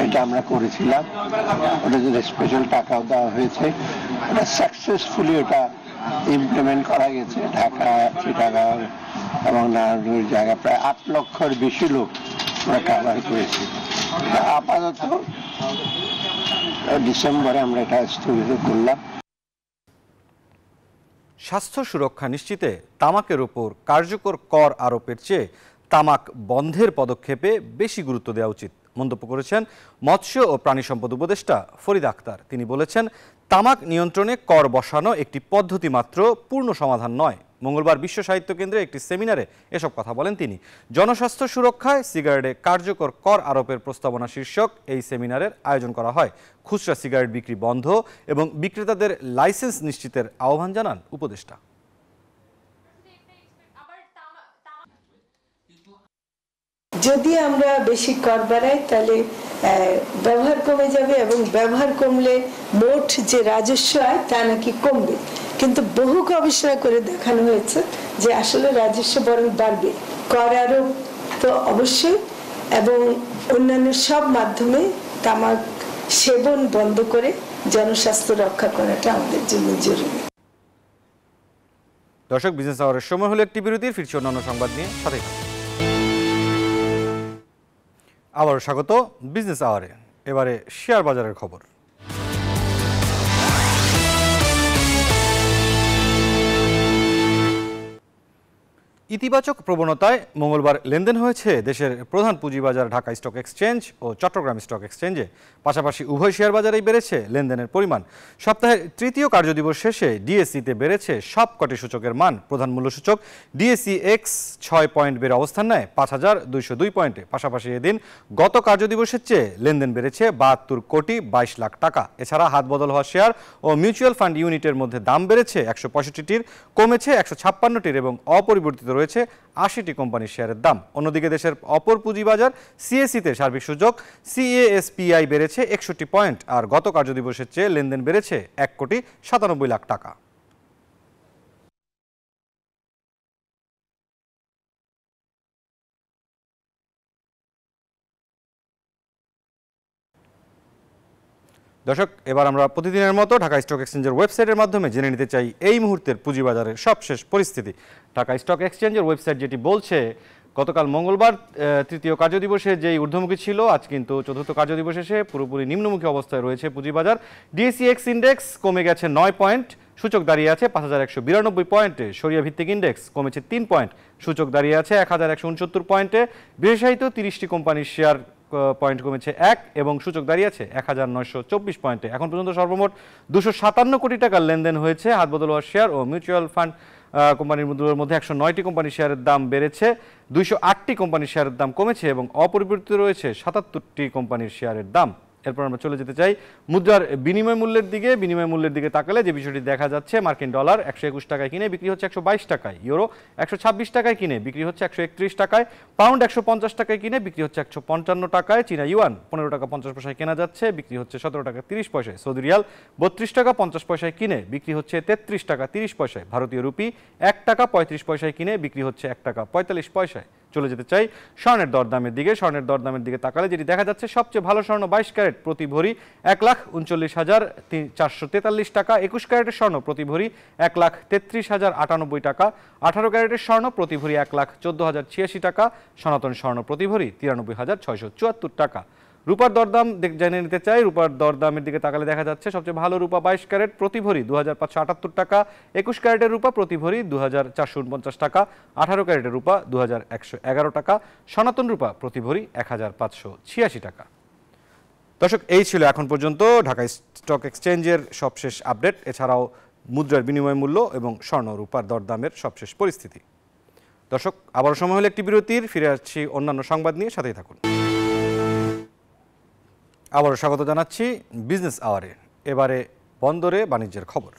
এটা আমরা করেছিলাম। ওটা যদি স্পেশাল টাকাও দেওয়া হয়েছে, ওটা সাকসেসফুলি ওটা ইমপ্লিমেন্ট করা গেছে। ঢাকা, চিটাগাং এবং নানান জায়গায় প্রায় 8 লক্ষের বেশি লোক আমরা কাভার করেছি। আপাতত ডিসেম্বরে আমরা এটা স্থগিত করলাম। স্বাস্থ্য সুরক্ষা নিশ্চিতে তামাকের উপর কার্যকর কর আরোপের চেয়ে তামাক বন্ধের পদক্ষেপে বেশি গুরুত্ব দেওয়া উচিত মন্তব্য করেছেন মৎস্য ও প্রাণী সম্পদ উপদেষ্টা ফরিদ আক্তার। তিনি বলেছেন, তামাক নিয়ন্ত্রণে কর বসানো একটি পদ্ধতি মাত্র, পূর্ণ সমাধান নয়। মঙ্গলবার বিশ্ব সাহিত্য কেন্দ্রে একটি সেমিনারে এসব কথা বলেন তিনি। জনস্বাস্থ্য সুরক্ষায় সিগারেটে কার্যকর কর আরোপের প্রস্তাবনা শীর্ষক এই সেমিনারের আয়োজন করা হয়। খুচরা সিগারেট বিক্রি বন্ধ এবং বিক্রেতাদের লাইসেন্স নিশ্চিতের আহ্বান জানান উপদেষ্টা। যদি আমরা বেশি কর বাড়াই তাহলে ব্যবহার কমে যাবে এবং ব্যবহার কমলে মোট যে রাজস্ব আয় তা নাকি কমবে, কিন্তু বহু গবেষণা করে দেখানো হয়েছে যে আসলে রাজস্ব বরং বাড়বে। কর আরোপ তো অবশ্যই, এবং অন্যান্য সব মাধ্যমে তামাক সেবন বন্ধ করে জনস্বাস্থ্য রক্ষা করাটা আমাদের জন্য জরুরি। দর্শক, বিজনেস আওয়ারের সময় হলো একটি বিরতির, ফিরছি অন্যান্য সংবাদ নিয়ে, সাথেই থাকুন। আবারও স্বাগত বিজনেস আওয়ারে। এবারে শেয়ার বাজারের খবর। ইতিবাচক প্রবণতায় মঙ্গলবার লেনদেন হয়েছে দেশের প্রধান পুঁজিবাজার ঢাকা স্টক এক্সচেঞ্জ ও চট্টগ্রাম স্টক এক্সচেঞ্জে। পাশাপাশি উভয় শেয়ার বাজারেই বেড়েছে লেনদেনের পরিমাণ। সপ্তাহের তৃতীয় কার্যদিবস শেষে ডিএসইতে বেড়েছে সবকটি সূচকের মান। প্রধান মূল্যসূচক ডিএসই এক্স 6 পয়েন্ট বেড়ে অবস্থান নেয় ৫,২০২ পয়েন্টে। পাশাপাশি এদিন গত কার্যদিবসের চেয়ে লেনদেন বেড়েছে ৭২ কোটি ২২ লাখ টাকা। এছাড়া হাত বদল হওয়া শেয়ার ও মিউচুয়াল ফান্ড ইউনিটের মধ্যে দাম বেড়েছে ১৬৫টির, কমেছে ১৫৬টির এবং অপরিবর্তিত রয়েছে ৮০টি কোম্পানির শেয়ারের দাম। অন্যদিকে দেশের অপর পুঁজিবাজার সিএসইতে সার্বিক সূচক সিএএসপিআই বেড়েছে ৬১ পয়েন্ট, আর গত কার্যদিবসের চেয়ে লেনদেন বেড়েছে ১ কোটি ৯৭ লাখ টাকা। দর্শক, এবার আমরা প্রতিদিনের মতো ঢাকা স্টক এক্সচেঞ্জের ওয়েবসাইটের মাধ্যমে জেনে নিতে চাই এই মুহূর্তের পুঁজিবাজারের সবশেষ পরিস্থিতি। ঢাকা স্টক এক্সচেঞ্জের ওয়েবসাইট যেটি বলছে, গতকাল মঙ্গলবার তৃতীয় কার্যদিবসে যেই ঊর্ধ্বমুখী ছিল, আজ কিন্তু চতুর্থ কার্যদিবস এসে পুরোপুরি নিম্নমুখী অবস্থায় রয়েছে পুঁজিবাজার। ডিএসই এক্স ইন্ডেক্স কমে গেছে 9 পয়েন্ট, সূচক দাঁড়িয়ে আছে ৫,১৯২ পয়েন্টে। সরিয়া ভিত্তিক ইন্ডেক্স কমেছে 3 পয়েন্ট, সূচক দাঁড়িয়ে আছে ১,১৬৯ পয়েন্টে। বিশেষায়িত ৩০টি কোম্পানির শেয়ার পয়েন্ট কমেছে 1 এবং সূচক দাঁড়িয়ে আছে ১,৯২৪ পয়েন্টে। এখন পর্যন্ত সর্বমোট ২৫৭ কোটি টাকার লেনদেন হয়েছে। হাত বদল হওয়া শেয়ার ও মিউচুয়াল ফান্ড কোম্পানির মধ্যে ১০৯টি কোম্পানির শেয়ারের দাম বেড়েছে, ২০৮টি কোম্পানির শেয়ারের দাম কমেছে এবং অপরিবর্তিত রয়েছে ৭৭টি কোম্পানির শেয়ারের দাম। এরপর আমরা চলে যেতে চাই মুদ্রার বিনিময় মূল্যের দিকে। বিনিময় মূল্যের দিকে তাকালে যে বিষয়টি দেখা যাচ্ছে, মার্কিন ডলার ১২১ টাকায় কিনে বিক্রি হচ্ছে ১২২ টাকায়, ইউরো ১২৬ টাকায় কিনে বিক্রি হচ্ছে ১৩১ টাকায়, পাউন্ড ১৫০ টাকায় কিনে বিক্রি হচ্ছে ১৫৫ টাকায়, চীনা ইউয়ান ১৫ টাকা ৫০ পয়সায় কেনা যাচ্ছে, বিক্রি হচ্ছে ১৭ টাকা ৩০ পয়সায়, সৌদি রিয়াল ৩২ টাকা ৫০ পয়সায় কিনে বিক্রি হচ্ছে ৩৩ টাকা ৩০ পয়সায়, ভারতীয় রুপি ১ টাকা ৩৫ পয়সায় কিনে বিক্রি হচ্ছে ১ টাকা ৪৫ পয়সায়। চলে যেতে চাই স্বর্ণের দরদামের দিকে। স্বর্ণের দরদামের দিকে তাকালে যেটি দেখা যাচ্ছে, সবচেয়ে ভালো স্বর্ণ 22 ক্যারেট প্রতি ভরি ১,৩৯,৪৪৩ টাকা, ২১ ক্যারেটের স্বর্ণ প্রতি ভরি ১,৩৩,০৯৮ টাকা, ১৮ ক্যারেটের স্বর্ণ প্রতি ভরি ১,১৪,০৮৬ টাকা, সনাতন স্বর্ণ প্রতি ভরি ৯৩,৬৭৪ টাকা। রূপার দরদাম জেনে নিতে চাই। রূপার দরদামের দিকে তাকালে দেখা যাচ্ছে, সবচেয়ে ভালো রূপা 22 ক্যারেট প্রতি ভরি ২,৫৭৮ টাকা, ২১ ক্যারেটের রূপা প্রতি ভরি ২,৪৪৯ টাকা, ১৮ ক্যারেটের রূপা ২,১১১ টাকা, সনাতন রূপা প্রতি ভরি ১,৫৮৬ টাকা। দর্শক, এই ছিল এখন পর্যন্ত ঢাকা স্টক এক্সচেঞ্জের সবশেষ আপডেট, এছাড়াও মুদ্রার বিনিময় মূল্য এবং স্বর্ণ রূপার দরদামের সবশেষ পরিস্থিতি। দর্শক, আবার সময় হলে একটি বিরতির, ফিরে আসছি অন্যান্য সংবাদ নিয়ে, সাথেই থাকুন। আবারও স্বাগত জানাচ্ছি বিজনেস আওয়ারে। এবারে বন্দরে বাণিজ্যের খবর।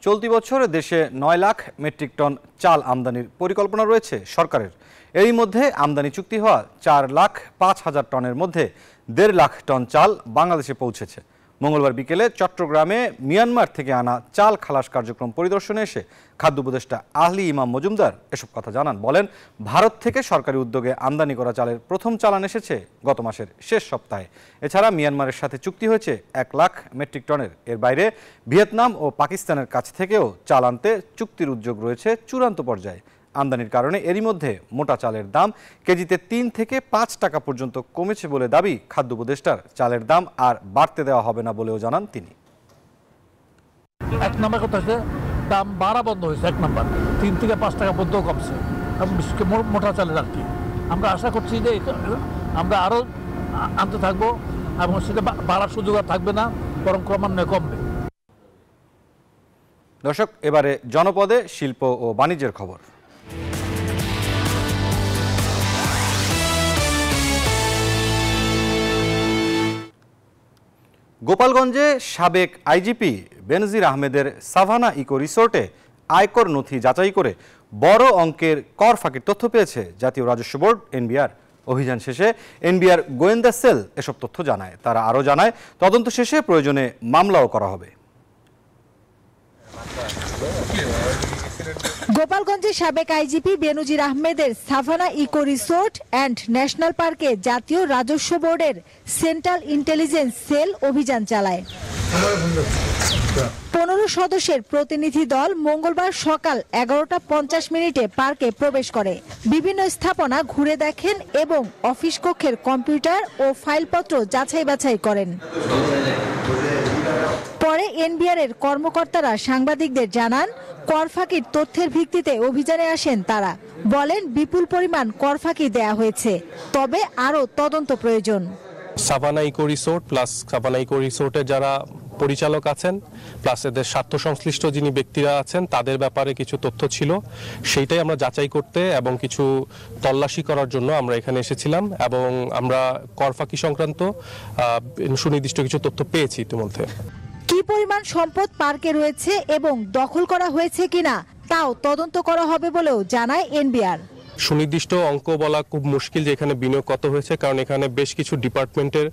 চলতি বছর দেশে ৯ লাখ মেট্রিক টন চাল আমদানির পরিকল্পনা রয়েছে সরকারের। এরই মধ্যে আমদানি চুক্তি হওয়া ৪,০৫,০০০ টনের মধ্যে ১.৫ লাখ টন চাল বাংলাদেশে পৌঁছেছে। মঙ্গলবার বিকেলে চট্টগ্রামে মিয়ানমার থেকে আনা চাল খালাস কার্যক্রম পরিদর্শনে এসে খাদ্য উপদেষ্টা আলী ইমাম মজুমদার এসব কথা জানান। বলেন, ভারত থেকে সরকারি উদ্যোগে আমদানি করা চালের প্রথম চালান এসেছে গত মাসের শেষ সপ্তাহে। এছাড়া মিয়ানমারের সাথে চুক্তি হয়েছে 1 লাখ মেট্রিক টনের। এর বাইরে ভিয়েতনাম ও পাকিস্তানের কাছ থেকেও চাল আনতে চুক্তির উদ্যোগ রয়েছে চূড়ান্ত পর্যায়ে। আমদানির কারণে এরই মধ্যে মোটা চালের দাম কেজিতে 3 থেকে 5 টাকা পর্যন্ত কমেছে বলে দাবি খাদ্য উপদেষ্টার। চালের দাম আর বাড়তে দেওয়া হবে না বলেও জানান তিনি। এক নম্বর কথা হচ্ছে দাম বাড়া বন্ধ হয়েছে, 1 নম্বর 3 থেকে 5 টাকা পর্যন্ত কমছে, এবং বিশেষ করে মোটা চালের আর কি। আমরা আশা করছি যে আমরা আরও আনতে থাকবো এবং সেটা বাড়ার সুযোগ আর থাকবে না, বরং ক্রমান্বয়ে কমবে। দর্শক, এবারে জনপদে শিল্প ও বাণিজ্যের খবর। গোপালগঞ্জে সাবেক আইজিপি বেনজির আহমেদের সাভানা ইকো রিসোর্টে আয়কর নথি যাচাই করে বড় অঙ্কের কর ফাঁকির তথ্য পেয়েছে জাতীয় রাজস্ব বোর্ড এনবিআর। অভিযান শেষে এনবিআর গোয়েন্দা সেল এসব তথ্য জানায়। তারা আরও জানায়, তদন্ত শেষে প্রয়োজনে মামলাও করা হবে। গোপালগঞ্জের সাবেক আইজিপি বেনজির আহমেদের Savanna Eco Resort and National পার্কে জাতীয় রাজস্ব বোর্ডের সেন্ট্রাল ইন্টেলিজেন্স সেল অভিযান চালায়। 15 সদস্যের প্রতিনিধি দল মঙ্গলবার সকাল 11:50 পার্কে প্রবেশ করে। বিভিন্ন স্থাপনা ঘুরে দেখেন এবং অফিস কক্ষের কম্পিউটার ও ফাইলপত্র যাচাই বাছাই করেন। পরে এনবিআর এর কর্মকর্তারা সাংবাদিকদের জানান, কর ফাঁকির তথ্যের ভিত্তিতে অভিযানে আসেন তারা। বলেন, বিপুল পরিমাণ কর ফাঁকি দেয়া হয়েছে, তবে আরও তদন্ত প্রয়োজন। Savanna Eco Resort plus Savanna Eco রিসোর্টের যারা পরিচালক আছেন প্লাস এদের স্বার্থ সংশ্লিষ্ট যিনি ব্যক্তিরা আছেন তাদের ব্যাপারে কিছু তথ্য ছিল, সেইটাই আমরা যাচাই করতে এবং কিছু তল্লাশি করার জন্য আমরা এখানে এসেছিলাম, এবং আমরা কর ফাঁকি সংক্রান্ত সুনির্দিষ্ট কিছু তথ্য পেয়েছি ইতিমধ্যে। কি পরিমাণ সম্পদ পার্কে রয়েছে এবং দখল করা হয়েছে কিনা তাও তদন্ত করা হবে বলেও জানায় এনবিআর। সুনির্দিষ্ট অঙ্ক বলা খুব মুশকিল যে এখানে বিনিয়োগ কত হয়েছে, কারণ এখানে বেশ কিছু ডিপার্টমেন্টের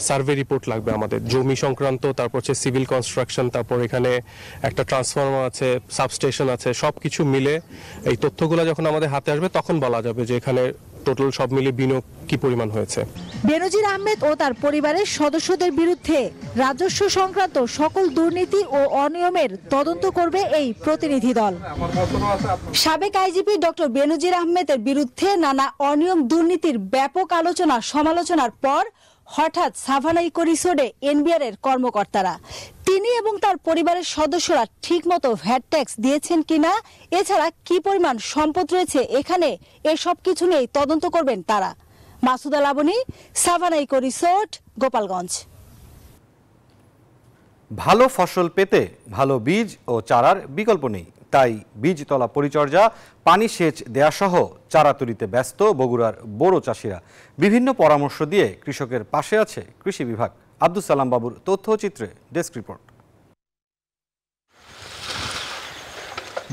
সার্ভে রিপোর্ট লাগবে আমাদের, জমি সংক্রান্ত, তারপর হচ্ছে সিভিল কনস্ট্রাকশন, তারপর এখানে একটা ট্রান্সফরমার আছে, সাবস্টেশন আছে, সবকিছু মিলে এই তথ্যগুলো যখন আমাদের হাতে আসবে তখন বলা যাবে যে এখানে টোটাল সব মিলে বিনিয়োগ কি পরিমাণ হয়েছে। বেনজির আহমেদ ও তার পরিবারের সদস্যদের বিরুদ্ধে রাজস্ব সংক্রান্ত সকল দুর্নীতি ও অনিয়মের তদন্ত করবে এই প্রতিনিধি দল। সাবেক আইজিপি ডক্টর বেনজির আহমেদের বিরুদ্ধে নানা অনিয়ম দুর্নীতির ব্যাপক আলোচনা সমালোচনার পর হঠাৎ সাভানা ইকো রিসোর্টে এনবিআর এর কর্মকর্তারা, তিনি এবং তার পরিবারের সদস্যরা ঠিকমতো ভ্যাট ট্যাক্স দিয়েছেন কিনা, এছাড়া কি পরিমাণ সম্পদ রয়েছে এখানে, এসব কিছু নিয়ে তদন্ত করবেন তারা। Masuda Laboni, Savanna Eco Resort, Gopalganj. ভালো ফসল পেতে ভালো বীজ ও চারার বিকল্প নেই, তাই বীজতলা পরিচর্যা, পানি সেচ দেয়া সহ চারা তৈরিতে ব্যস্ত বগুড়ার বড় চাষিরা। বিভিন্ন পরামর্শ দিয়ে কৃষকের পাশে আছে কৃষি বিভাগ। আব্দুল সালাম বাবুর তথ্যচিত্রে ডেস্ক রিপোর্ট।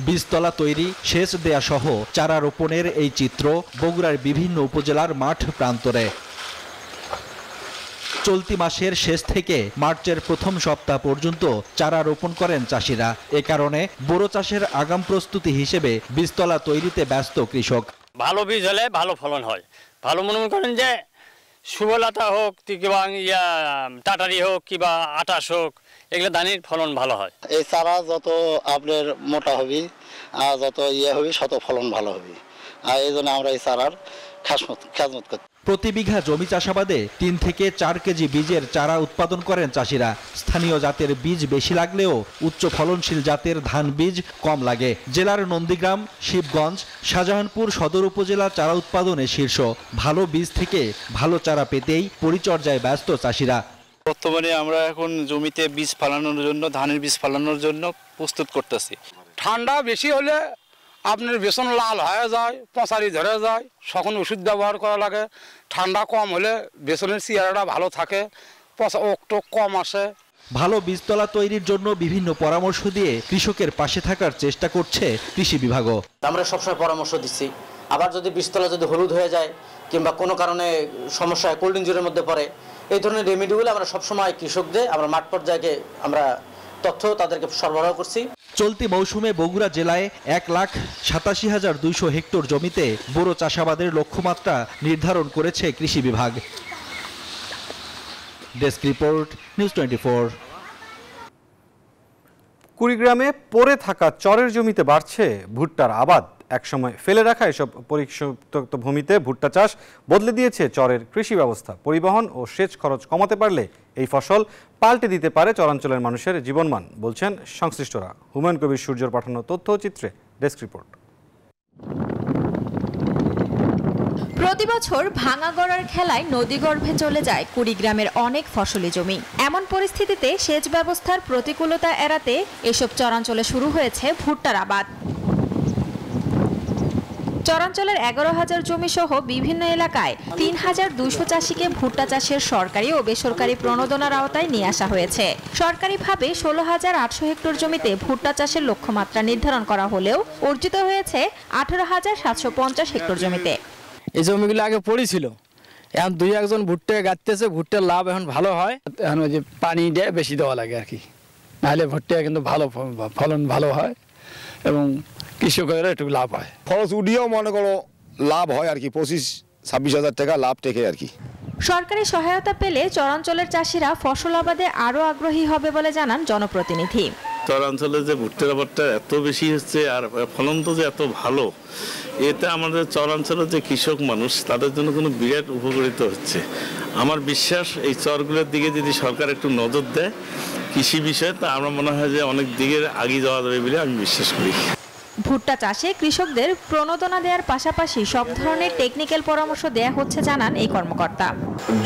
বীজতলা তৈরি, সেচ দেয়া সহ চারা রোপণের এই চিত্র বগুড়ার বিভিন্ন উপজেলার মাঠ প্রান্তরে। চলতি মাসের শেষ থেকে মার্চের প্রথম সপ্তাহ পর্যন্ত চারা রোপণ করেন চাষিরা। এ কারণে বোরো চাষের আগাম প্রস্তুতি হিসেবে বীজতলা তৈরিতে ব্যস্ত কৃষক। ভালো বীজ হলে ভালো ফলন হয়। ভালো মনে করেন যে সুবলতা হোক কিংবা টাটারি হোক কিংবা আটাশ হোক, এগুলো ধানের ফলন ভালো হয়। এই চারা যত আপনার মোটা হবে আর যত হবে তত ফলন ভালো হবে, আর এই জন্য আমরা এই চারার খেজমত করি। প্রতি বিঘা জমি চাষাবাদে 3 থেকে 4 কেজি বীজের চারা উৎপাদন করেন চাষিরা। স্থানীয় জাতের বীজ বেশি লাগলেও উচ্চ ফলনশীল জাতের ধান বীজ কম লাগে। জেলার নন্দীগ্রাম, শিবগঞ্জ, শাহজাহানপুর সদর উপজেলা চারা উৎপাদনে শীর্ষ। ভালো বীজ থেকে ভালো চারা পেতেই পরিচর্যায় ব্যস্ত চাষিরা। বর্তমানে আমরা এখন জমিতে বীজ ফলানোর জন্য, ধানের বীজ ফলানোর জন্য প্রস্তুত করতেছি। ঠান্ডা বেশি হলে আপনার বেসন লাল হয়ে যায়, পচারি ধরে যায়, তখন ওষুধ ব্যবহার করা লাগে। ঠান্ডা কম হলে বেসনের চেহারাটা ভালো থাকে, পচা ওক কম আসে। ভালো বীজতলা তৈরির জন্য বিভিন্ন পরামর্শ দিয়ে কৃষকের পাশে থাকার চেষ্টা করছে কৃষি বিভাগও। আমরা সবসময় পরামর্শ দিচ্ছি, আবার যদি বীজতলা যদি হলুদ হয়ে যায় কিংবা কোনো কারণে সমস্যা কোল্ড ইঞ্জুরির মধ্যে পড়ে, এই ধরনের রেমেডিগুলো আমরা সবসময় কৃষকদের আমরা মাঠ পর্যায়ে আমরা তথ্য তাদেরকে সরবরাহ করছি। চলতি মৌসুমে বগুড়া জেলায় 1,87,200 হেক্টর জমিতে বোরো চাষাবাদের লক্ষ্যমাত্রা নির্ধারণ করেছে কৃষি বিভাগ। Desk report, news 24। কুড়িগ্রামে পড়ে থাকা চরের জমিতে বাড়ছে ভুট্টার আবাদ। একসময় ফেলে রাখা এসব পরিত্যক্ত ভূমিতে ভুট্টা চাষ বদলে দিয়েছে চরের কৃষি ব্যবস্থা। পরিবহন ও সেচ খরচ কমাতে পারলে এই ফসল পাল্টে দিতে পারে চরাঞ্চলের মানুষের জীবনমান, বলছেন সংশ্লিষ্টরা। হুমায়ুন কবির সূর্যর পাঠানো তথ্যচিত্রে ডেস্ক রিপোর্ট। প্রতি বছর ভাঙা গড়ার খেলায় নদীগর্ভে চলে যায় কুড়িগ্রামের অনেক ফসলি জমি। এমন পরিস্থিতিতে সেচ ব্যবস্থার প্রতিকূলতা এড়াতে এসব চরাঞ্চলে শুরু হয়েছে ভুট্টার আবাদ। চরাঞ্চলের 11,000 জমি সহ বিভিন্ন এলাকায় 3,200 চাষিকে ভুট্টা চাষের সরকারি ও বেসরকারি প্রণোদনার আওতায় নিয়ে আসা হয়েছে। সরকারিভাবে 16,800 হেক্টর জমিতে ভুট্টা চাষের লক্ষ্যমাত্রা নির্ধারণ করা হলেও অর্জিত হয়েছে 18,750 হেক্টর জমিতে। এই জমিগুলো আগে পড়েছিল, এখন 2-1 ভুট্টা গাঁততেছে, ভুট্টার লাভ এখন ভালো হয়। এখন ওই যে পানি দিয়ে বেশি দেওয়া লাগে আর কি, নাহলে ভুট্টা কিন্তু ভালো ফলন ভালো হয় এবং কৃষকেরা একটু লাভ হয়। খরচ উঠিয়েও মনে করো লাভ হয় আর কি, 25-26 টাকা লাভ টেকে আর কি। সরকারি সহায়তা পেলে চরাঞ্চলের চাষিরা ফসল আবাদে আরো আগ্রহী হবে বলে জানান জনপ্রতিনিধি। চরাঞ্চলে যে ভুট্টার আবাদটা এত বেশি হচ্ছে আর ফলন তো যে এত ভালো, এতে আমাদের চরাঞ্চলের যে কৃষক মানুষ তাদের জন্য কোনো বিরাট উপকৃত হচ্ছে। আমার বিশ্বাস এই চরগুলোর দিকে যদি সরকার একটু নজর দেয় কৃষি বিষয়ে, তা আমার মনে হয় যে অনেক দিকে এগিয়ে যাওয়া যাবে বলে আমি বিশ্বাস করি। ভুট্টা চাষে কৃষকদের প্রণোদনা দেওয়ার পাশাপাশি সব ধরনের টেকনিক্যাল পরামর্শ দেয়া হচ্ছে জানান এই কর্মকর্তা।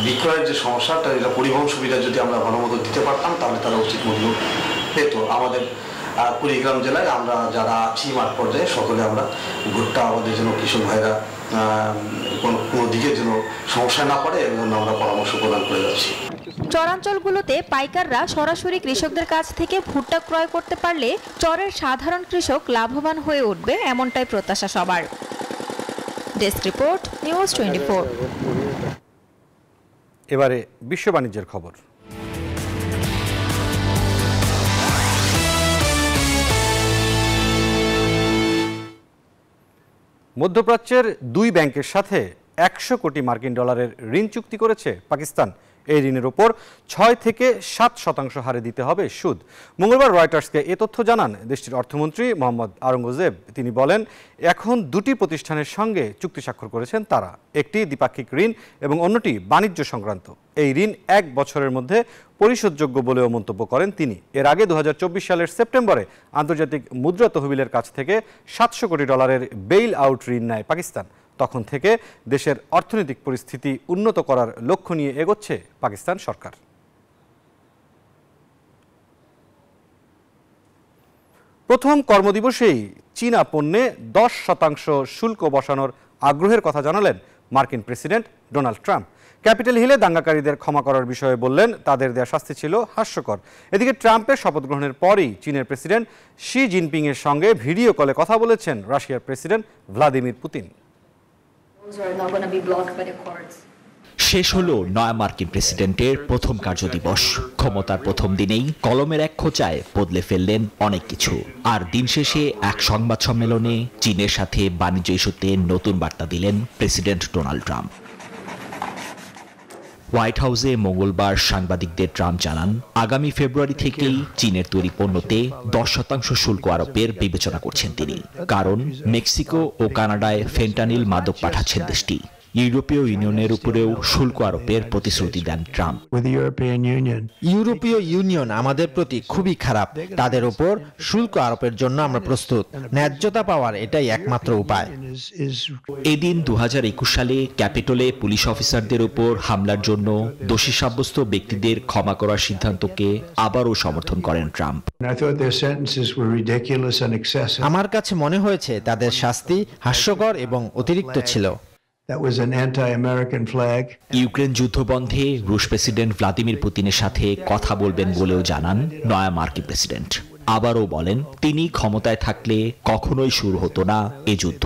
বিক্রয়ের যে সমস্যাটা, এটা পরিবহন সুবিধা যদি আমরা ভালোমতো দিতে পারতাম তাহলে তারা উচিত মূল্য পেত। আমাদের কুড়িগ্রাম জেলায় আমরা যারা আছি মাঠ পর্যায়ে সকলে আমরা ভুট্টা আমাদের জন্য কৃষক ভাইরা কোনো দিকে যেন সমস্যা না পড়ে এই জন্য আমরা পরামর্শ প্রদান করে যাচ্ছি। চরাঞ্চলগুলোতে পাইকাররা সরাসরি কৃষকদের কাছ থেকে ভুট্টা ক্রয় করতে পারলে চরের সাধারণ কৃষক লাভবান হয়ে উঠবে, এমনটাই প্রত্যাশা সবার। Desk report, news 24। এবারে বিশ্ব বাণিজ্যের খবর। মধ্যপ্রাচ্যের 2 ব্যাংকের সাথে 100 কোটি মার্কিন ডলারের ঋণ চুক্তি করেছে পাকিস্তান। এই ঋণের ওপর 6 থেকে 7% হারে দিতে হবে সুদ। মঙ্গলবার রয়টার্সকে এ তথ্য জানান দেশটির অর্থমন্ত্রী মোহাম্মদ আওরঙ্গজেব। তিনি বলেন, এখন 2টি প্রতিষ্ঠানের সঙ্গে চুক্তি স্বাক্ষর করেছেন তারা। একটি দ্বিপাক্ষিক ঋণ এবং অন্যটি বাণিজ্য সংক্রান্ত। এই ঋণ 1 বছরের মধ্যে পরিশোধযোগ্য বলেও মন্তব্য করেন তিনি। এর আগে 2024 সালের সেপ্টেম্বরে আন্তর্জাতিক মুদ্রা তহবিলের কাছ থেকে 700 কোটি ডলারের বেইল আউট ঋণ নেয় পাকিস্তান। তখন থেকে দেশের অর্থনৈতিক পরিস্থিতি উন্নত করার লক্ষ্য নিয়ে এগোচ্ছে পাকিস্তান সরকার। প্রথম কর্মদিবসেই চীনা পণ্যে 10% শুল্ক বসানোর আগ্রহের কথা জানালেন মার্কিন প্রেসিডেন্ট ডোনাল্ড ট্রাম্প। ক্যাপিটাল হিলে দাঙ্গাকারীদের ক্ষমা করার বিষয়ে বললেন, তাদের দেয়া শাস্তি ছিল হাস্যকর। এদিকে ট্রাম্পের শপথ গ্রহণের পরই চীনের প্রেসিডেন্ট শি জিনপিং এর সঙ্গে ভিডিও কলে কথা বলেছেন রাশিয়ার প্রেসিডেন্ট ভ্লাদিমির পুতিন। শেষ হলো নয়া মার্কিন প্রেসিডেন্টের প্রথম কার্যদিবস। ক্ষমতার প্রথম দিনেই কলমের এক খোঁচায় বদলে ফেললেন অনেক কিছু। আর দিন শেষে এক সংবাদ সম্মেলনে চীনের সাথে বাণিজ্য ইস্যুতে নতুন বার্তা দিলেন প্রেসিডেন্ট ডোনাল্ড ট্রাম্প। হোয়াইট হাউসে মঙ্গলবার সাংবাদিকদের ট্রাম্প জানান, আগামী ফেব্রুয়ারি থেকেই চীনের তৈরি পণ্যতে 10% শুল্ক আরোপের বিবেচনা করছেন তিনি। কারণ মেক্সিকো ও কানাডায় ফেন্টানিল মাদক পাঠাচ্ছেন দেশটি। ইউরোপীয় ইউনিয়নের উপরেও শুল্ক আরোপের প্রতিশ্রুতি দেন ট্রাম্প। ইউরোপীয় ইউনিয়ন আমাদের প্রতি খুবই খারাপ। তাদের উপর শুল্ক আরোপের জন্য আমরা প্রস্তুত। ন্যায্যতা পাওয়ার এটাই একমাত্র উপায়। এদিন 2021 সালে ক্যাপিটলে পুলিশ অফিসারদের উপর হামলার জন্য দোষী সাব্যস্ত ব্যক্তিদের ক্ষমা করার সিদ্ধান্তকে আবারও সমর্থন করেন ট্রাম্প। আমার কাছে মনে হয়েছে তাদের শাস্তি হাস্যকর এবং অতিরিক্ত ছিল। ইউক্রেন যুদ্ধ বন্ধে রুশ প্রেসিডেন্ট ভ্লাদিমির পুতিনের সাথে কথা বলবেন বলেও জানান নয়া মার্কিন প্রেসিডেন্ট। আবারও বলেন তিনি ক্ষমতায় থাকলে কখনোই শুরু হতো না এ যুদ্ধ।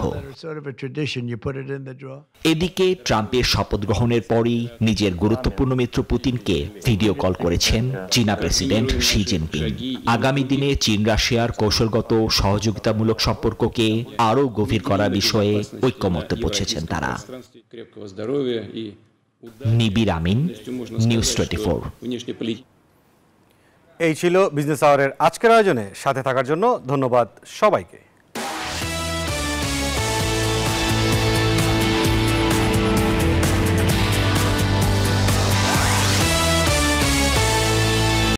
এদিকে ট্রাম্পের শপথ গ্রহণের পরই নিজের গুরুত্বপূর্ণ মিত্র পুতিনকে ভিডিও কল করেছেন চীনা প্রেসিডেন্ট শি জিনপিং। আগামী দিনে চীন রাশিয়ার কৌশলগত সহযোগিতামূলক সম্পর্ককে আরও গভীর করার বিষয়ে ঐক্যমত্যে পৌঁছেছেন তারা। নিবির আমিন, নিউজ 24। এই ছিল বিজনেস আওয়ারের আজকের আয়োজনে। সাথে থাকার জন্য ধন্যবাদ সবাইকে।